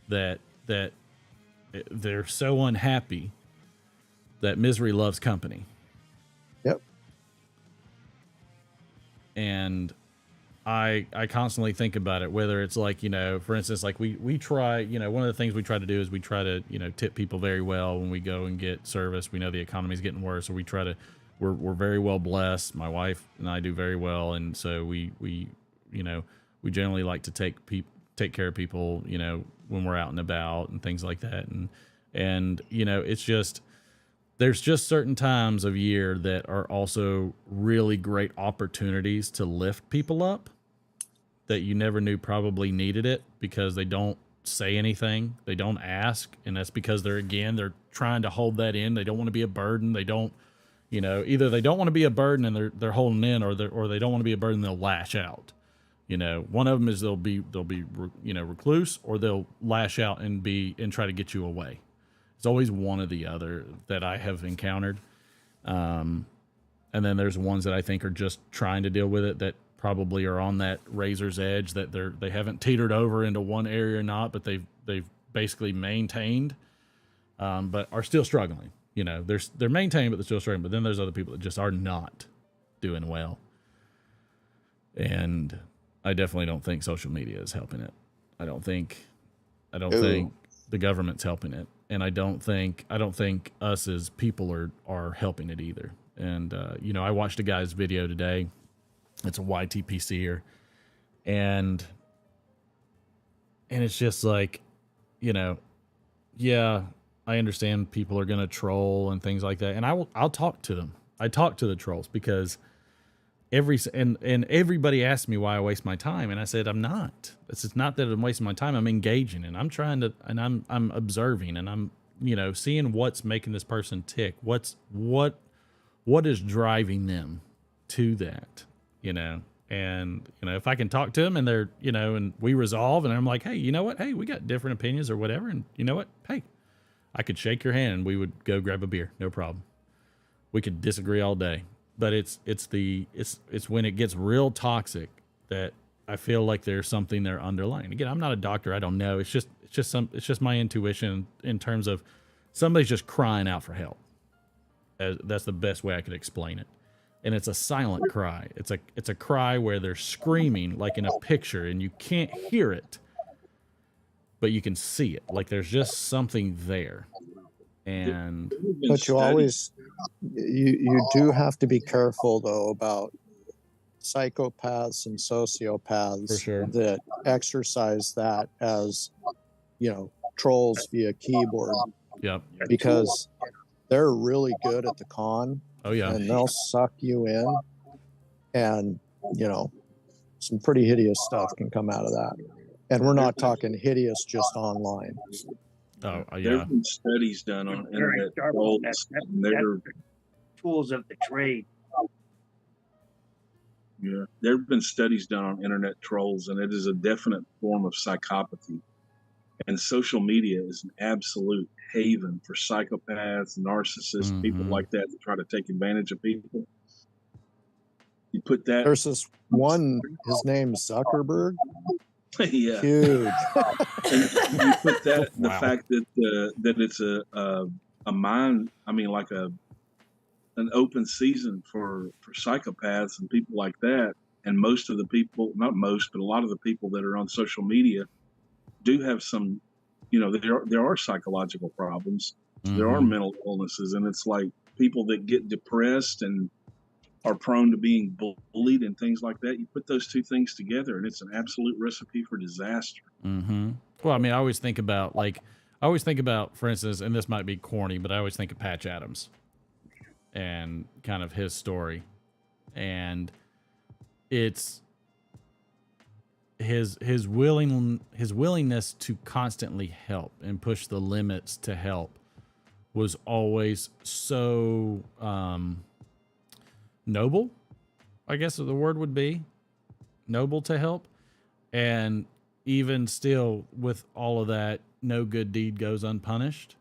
that they're so unhappy that misery loves company. Yep. And I constantly think about it, whether it's like, you know, for instance, like we try, you know, one of the things we try to do is we try to, you know, tip people very well when we go and get service. We know the economy's getting worse, so we try to, we're very well blessed. My wife and I do very well. And so we, you know, we generally like to take care of people, you know, when we're out and about and things like that. And, you know, it's just, there's just certain times of year that are also really great opportunities to lift people up that you never knew probably needed it because they don't say anything. They don't ask. And that's because they're trying to hold that in. They don't want to be a burden. They don't, you know, either they don't want to be a burden and they're holding in, or they don't want to be a burden. They'll lash out. You know, one of them is they'll be, you know, recluse, or they'll lash out and try to get you away. It's always one or the other that I have encountered. And then there's ones that I think are just trying to deal with it that probably are on that razor's edge, that they haven't teetered over into one area or not, but they've basically maintained, but are still struggling. You know, they're maintaining, but they're still struggling. But then there's other people that just are not doing well. And I definitely don't think social media is helping it. I don't think the government's helping it. And I don't think us as people are helping it either. And, you know, I watched a guy's video today. It's a YTPCer. And it's just like, you know, yeah, I understand people are going to troll and things like that. And I'll talk to them. I talk to the trolls because everybody asks me why I waste my time. And I said, I'm not. It's not that I'm wasting my time. I'm engaging, and I'm trying to, and I'm observing, and I'm, you know, seeing what's making this person tick. What is driving them to that, you know? And, you know, if I can talk to them and they're, you know, and we resolve, and I'm like, hey, you know what? Hey, we got different opinions or whatever. And you know what? Hey, I could shake your hand and we would go grab a beer. No problem. We could disagree all day. But it's when it gets real toxic that I feel like there's something there underlying. Again, I'm not a doctor. I don't know. It's just my intuition in terms of somebody's just crying out for help. That's the best way I could explain it. And it's a silent cry. It's a cry where they're screaming like in a picture, and you can't hear it, but you can see it. Like there's just something there. And but you do have to be careful though about psychopaths and sociopaths for sure that exercise that as, you know, trolls via keyboard. Yep. Because they're really good at the con. Oh yeah. And they'll suck you in, and you know, some pretty hideous stuff can come out of that. And we're not talking hideous just online. Oh, yeah. There have been studies done on internet trolls. They're tools of the trade. Yeah, there have been studies done on internet trolls, and it is a definite form of psychopathy. And social media is an absolute haven for psychopaths, narcissists, people like that try to take advantage of people. You put that. There's this one. His name's Zuckerberg. Yeah, huge. And you put that the fact that it's a mind. I mean, like an open season for psychopaths and people like that. And most of the people, not most, but a lot of the people that are on social media do have some, you know, there are psychological problems. There are mental illnesses, and it's like people that get depressed and are prone to being bullied and things like that. You put those two things together, and it's an absolute recipe for disaster. Well, I mean, I always think about, for instance, and this might be corny, but I always think of Patch Adams. and kind of his story. And it's his willingness to constantly help and push the limits to help was always so noble, I guess the word would be noble to help. And even still, with all of that, no good deed goes unpunished.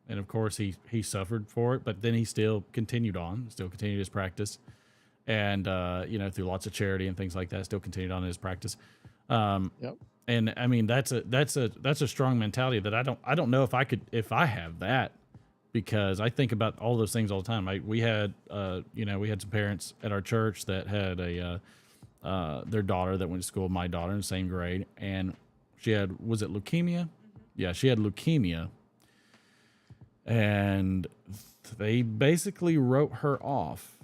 And of course he suffered for it, but then he still continued his practice. And, through lots of charity and things like that, still continued on his practice. Yep. And I mean, that's a strong mentality that I don't know if I have that, because I think about all those things all the time. We had some parents at our church that had their daughter that went to school with my daughter in the same grade, and she had, was it leukemia? Yeah, she had leukemia, and they basically wrote her off.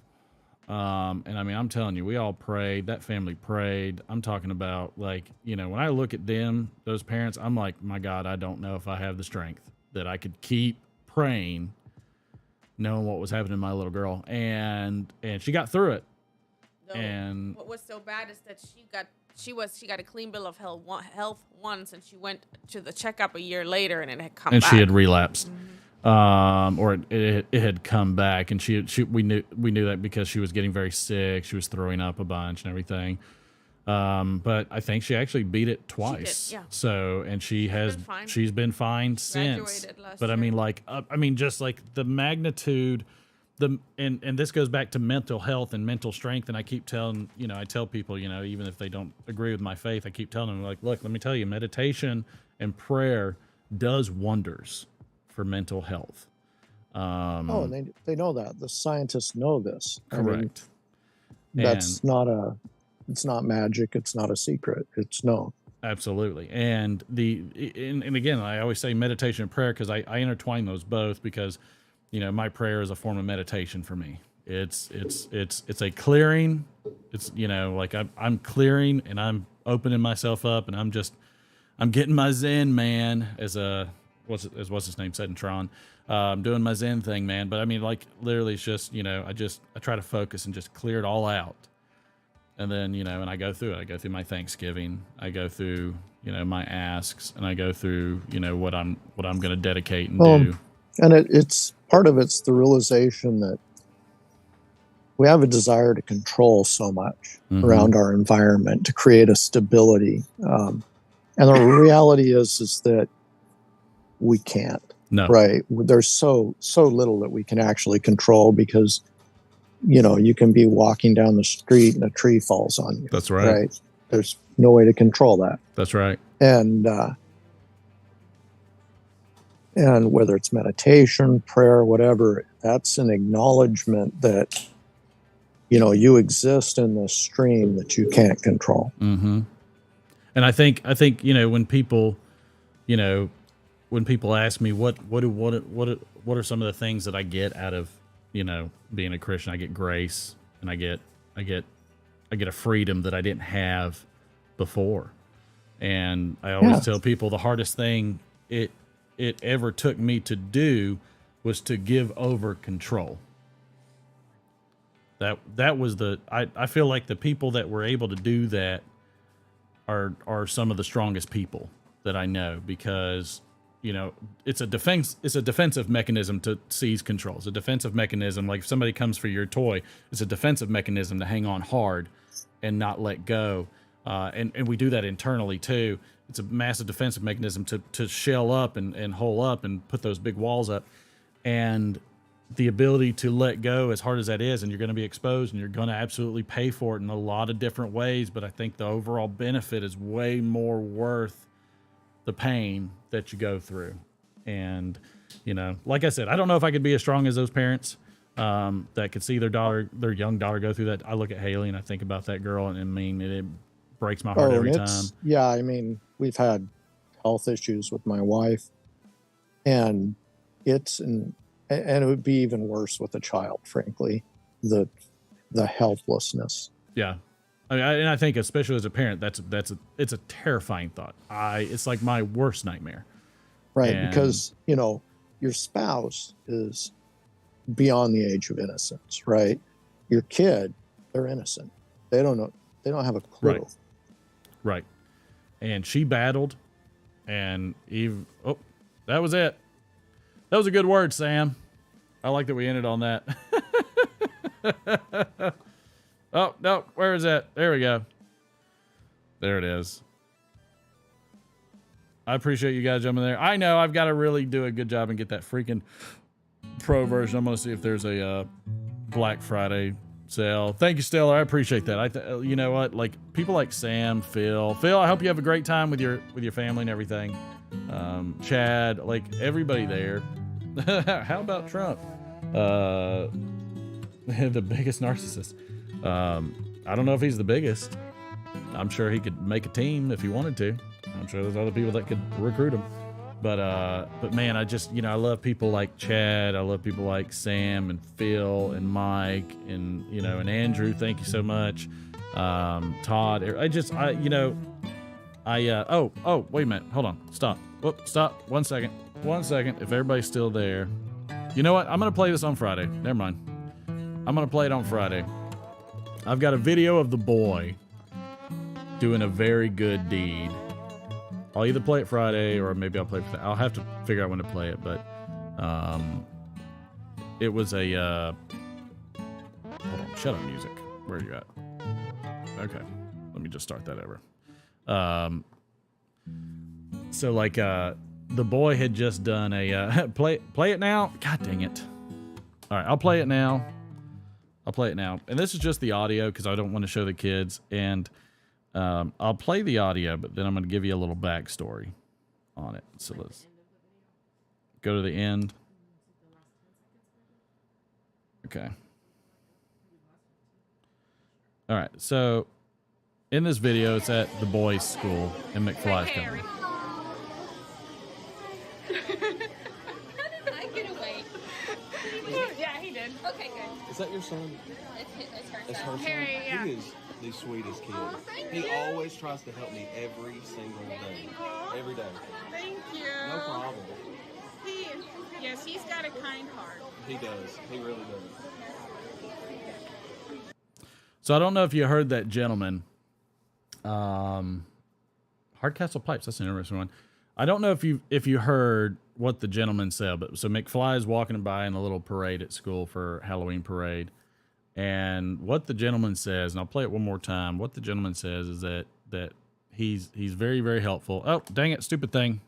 And I mean, I'm telling you, we all prayed. That family prayed. I'm talking about, like, when I look at them, those parents, I'm like, my God, I don't know if I have the strength that I could keep praying, knowing what was happening to my little girl. And she got through it. Though, and what was so bad is that she got a clean bill of health once, and she went to the checkup a year later, and it had come back. And she had relapsed. Or it had come back, and we knew that because she was getting very sick. She was throwing up a bunch and everything. But I think she actually beat it twice. She did, yeah. So, and she's been fine since. But I mean, just like the magnitude, and this goes back to mental health and mental strength. And I keep telling, I tell people, even if they don't agree with my faith, I keep telling them, like, look, let me tell you, meditation and prayer does wonders for mental health. And they know that. The scientists know this. Correct. It's not magic. It's not a secret. It's known. Absolutely. And and again, I always say meditation and prayer, because I intertwine those both, because, my prayer is a form of meditation for me. It's a clearing. It's, like I'm clearing, and I'm opening myself up, and I'm getting my Zen, man, as what's his name said in Tron. I'm doing my Zen thing, man. But I mean, like, literally, it's just, I try to focus and just clear it all out. And then, and I go through it. I go through my Thanksgiving. I go through, my asks, and I go through, what I'm going to dedicate and do. And it's part of it's the realization that we have a desire to control so much around our environment, to create a stability. And the reality is that we can't. No. Right. There's so little that we can actually control, because, you can be walking down the street and a tree falls on you. That's right. Right. There's no way to control that. That's right. And whether it's meditation, prayer, whatever, that's an acknowledgement that, you exist in this stream that you can't control. Mm-hmm. And I think, when people, when people ask me what are some of the things that I get out of, being a Christian, I get grace, and I get a freedom that I didn't have before. And I always tell people the hardest thing it ever took me to do was to give over control. That was I feel like the people that were able to do that are some of the strongest people that I know, because it's a defensive mechanism to seize control. It's a defensive mechanism. Like if somebody comes for your toy, it's a defensive mechanism to hang on hard and not let go. And we do that internally too. It's a massive defensive mechanism to shell up and hole up and put those big walls up. And the ability to let go, as hard as that is, and you're going to be exposed, and you're going to absolutely pay for it in a lot of different ways. But I think the overall benefit is way more worth the pain that you go through. And, like I said, I don't know if I could be as strong as those parents that could see their young daughter go through that. I look at Haley and I think about that girl, and I mean, it breaks my heart every time. Yeah. I mean, we've had health issues with my wife, and and it would be even worse with a child, frankly, the helplessness. Yeah. And I think, especially as a parent, it's a terrifying thought. It's like my worst nightmare. Right. Because, your spouse is beyond the age of innocence, right? Your kid, they're innocent. They don't know. They don't have a clue. Right. And she battled, and oh, that was it. That was a good word, Sam. I like that we ended on that. Oh, no, where is that? There we go. There it is. I appreciate you guys jumping there. I know I've got to really do a good job and get that freaking pro version. I'm going to see if there's a Black Friday sale. Thank you, Stellar. I appreciate that. You know what? Like people like Sam, Phil, I hope you have a great time with your family and everything. Chad, like everybody there. How about Trump? The biggest narcissist. I don't know if he's the biggest. I'm sure he could make a team if he wanted to. I'm sure there's other people that could recruit him. But man, I just, I love people like Chad. I love people like Sam and Phil and Mike and, and Andrew. Thank you so much. Todd. Oh, wait a minute. Hold on. Stop. Whoop, stop. 1 second. 1 second. If everybody's still there. You know what? I'm going to play this on Friday. Never mind. I'm going to play it on Friday. I've got a video of the boy doing a very good deed. I'll either play it Friday or maybe I'll play it. I'll have to figure out when to play it, but it was a hold on, shut up music. Where are you at? Okay, let me just start that over. So like the boy had just done a play it now. God dang it. All right, I'll play it now. And this is just the audio because I don't want to show the kids. And I'll play the audio, but then I'm going to give you a little backstory on it. So let's go to the end. Okay. All right. So in this video, it's at the boys' school in McFly's company. Yeah, he did. Okay, good. Is that your son? It's her son. Harry, yeah. He is the sweetest kid. He always tries to help me every single day. Every day. Thank you. No problem. Yes, he's got a kind heart. He does. He really does. So I don't know if you heard that gentleman. Hardcastle Pipes, that's an interesting one. I don't know if you heard what the gentleman said, but so McFly is walking by in a little parade at school for Halloween parade. And what the gentleman says, and I'll play it one more time. What the gentleman says is that he's very, very helpful. Oh, dang it, stupid thing.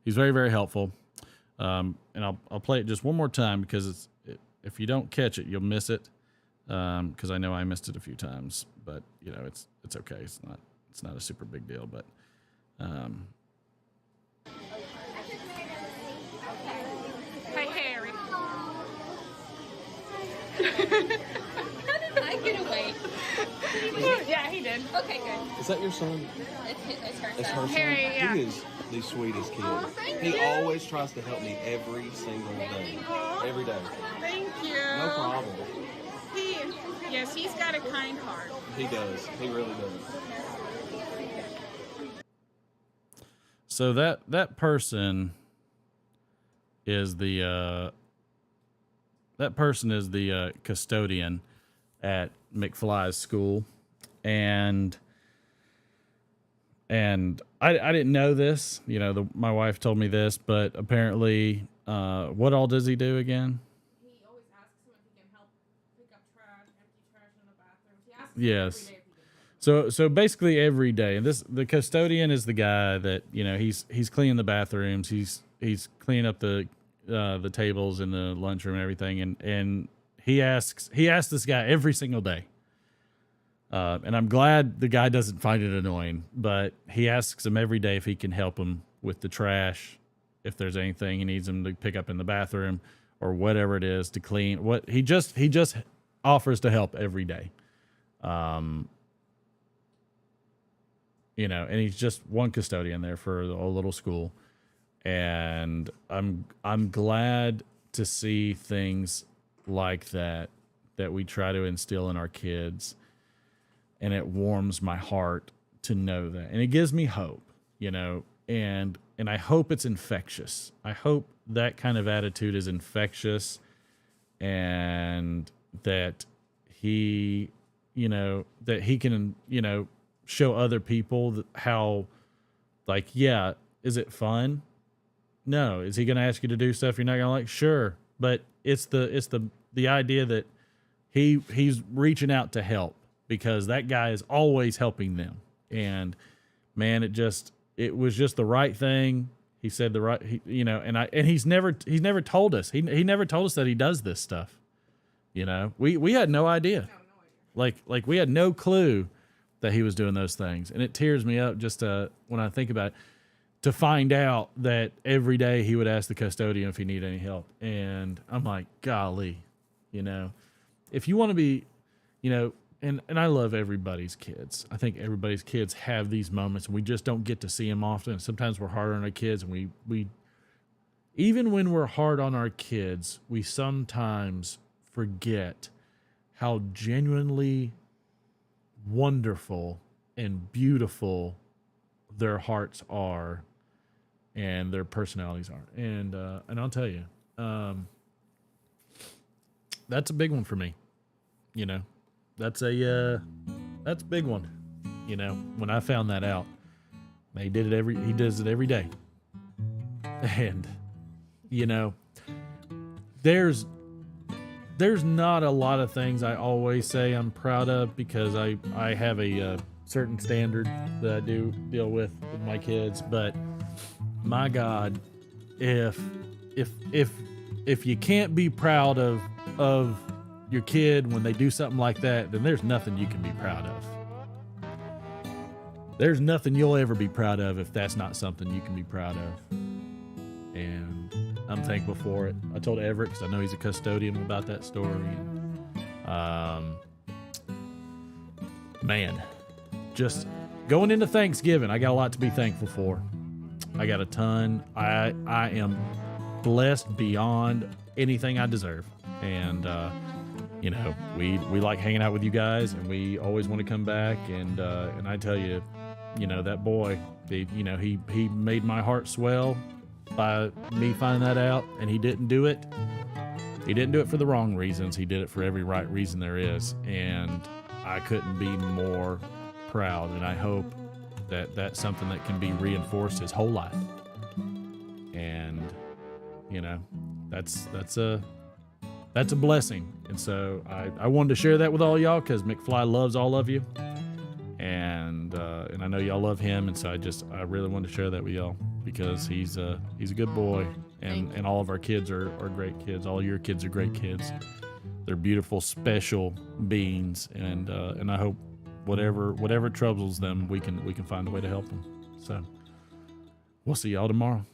He's very, very helpful. And I'll play it just one more time because if you don't catch it, you'll miss it. Because I know I missed it a few times, but it's okay. It's not a super big deal, but Hey, Harry. How did I get away? Yeah, he did. Okay, good. Is that your son? It's her It's son. her son. Harry, yeah. He is the sweetest kid. He always tries to help me every single day. Every day. Thank you. No problem. Yes, he's got a kind heart. He does. He really does. so that person is the custodian at McFly's school, and I didn't know this. My wife told me this, but apparently, what all does he do again? He always asks him if he can help pick up trash, empty trash in the bathroom. He asks Yes. him every day if he can help. So basically every day, and the custodian is the guy that he's cleaning the bathrooms, he's cleaning up the tables in the lunchroom and everything, and he asks this guy every single day. And I'm glad the guy doesn't find it annoying, but he asks him every day if he can help him with the trash, if there's anything he needs him to pick up in the bathroom or whatever it is to clean. What he just offers to help every day. And he's just one custodian there for a little school. And I'm glad to see things like that we try to instill in our kids. And it warms my heart to know that. And it gives me hope, and I hope it's infectious. I hope that kind of attitude is infectious and that he, you know, that he can, you know, show other people how, like, yeah, is it fun? No. Is he going to ask you to do stuff you're not going to like? Sure. But it's the idea that he's reaching out to help, because that guy is always helping them. And man, it was just the right thing. He said the right, and he's never told us. He never told us that he does this stuff. You know, we had no idea. Like we had no clue that he was doing those things. And it tears me up just when I think about it, to find out that every day he would ask the custodian if he needed any help. And I'm like, golly, you know, if you want to be, you know, and I love everybody's kids. I think everybody's kids have these moments, and we just don't get to see them often. Sometimes we're hard on our kids, and we even when we're hard on our kids, we sometimes forget how genuinely wonderful and beautiful their hearts are and their personalities are. And I'll tell you, that's a big one for me. You know, that's a big one. You know, when I found that out, he does it every day. And, you know, there's not a lot of things I always say I'm proud of, because I have a certain standard that I do deal with my kids. But my God, if you can't be proud of your kid when they do something like that, then there's nothing you can be proud of. There's nothing you'll ever be proud of if that's not something you can be proud of. And I'm thankful for it. I told Everett, because I know he's a custodian, about that story. And, man, just going into Thanksgiving, I got a lot to be thankful for. I got a ton. I am blessed beyond anything I deserve. And, you know, we like hanging out with you guys, and we always want to come back. And I tell you, you know, that boy, he made my heart swell by me finding that out. And he didn't do it for the wrong reasons. He did it for every right reason there is. And I couldn't be more proud. And I hope that that's something that can be reinforced his whole life. And, you know, that's a blessing. And so I wanted to share that with all y'all, because McFly loves all of you. And I know y'all love him. And so I really wanted to share that with y'all, because he's a good boy, and all of our kids are great kids. All your kids are great kids. They're beautiful, special beings. And I hope whatever troubles them, we can find a way to help them. So we'll see y'all tomorrow.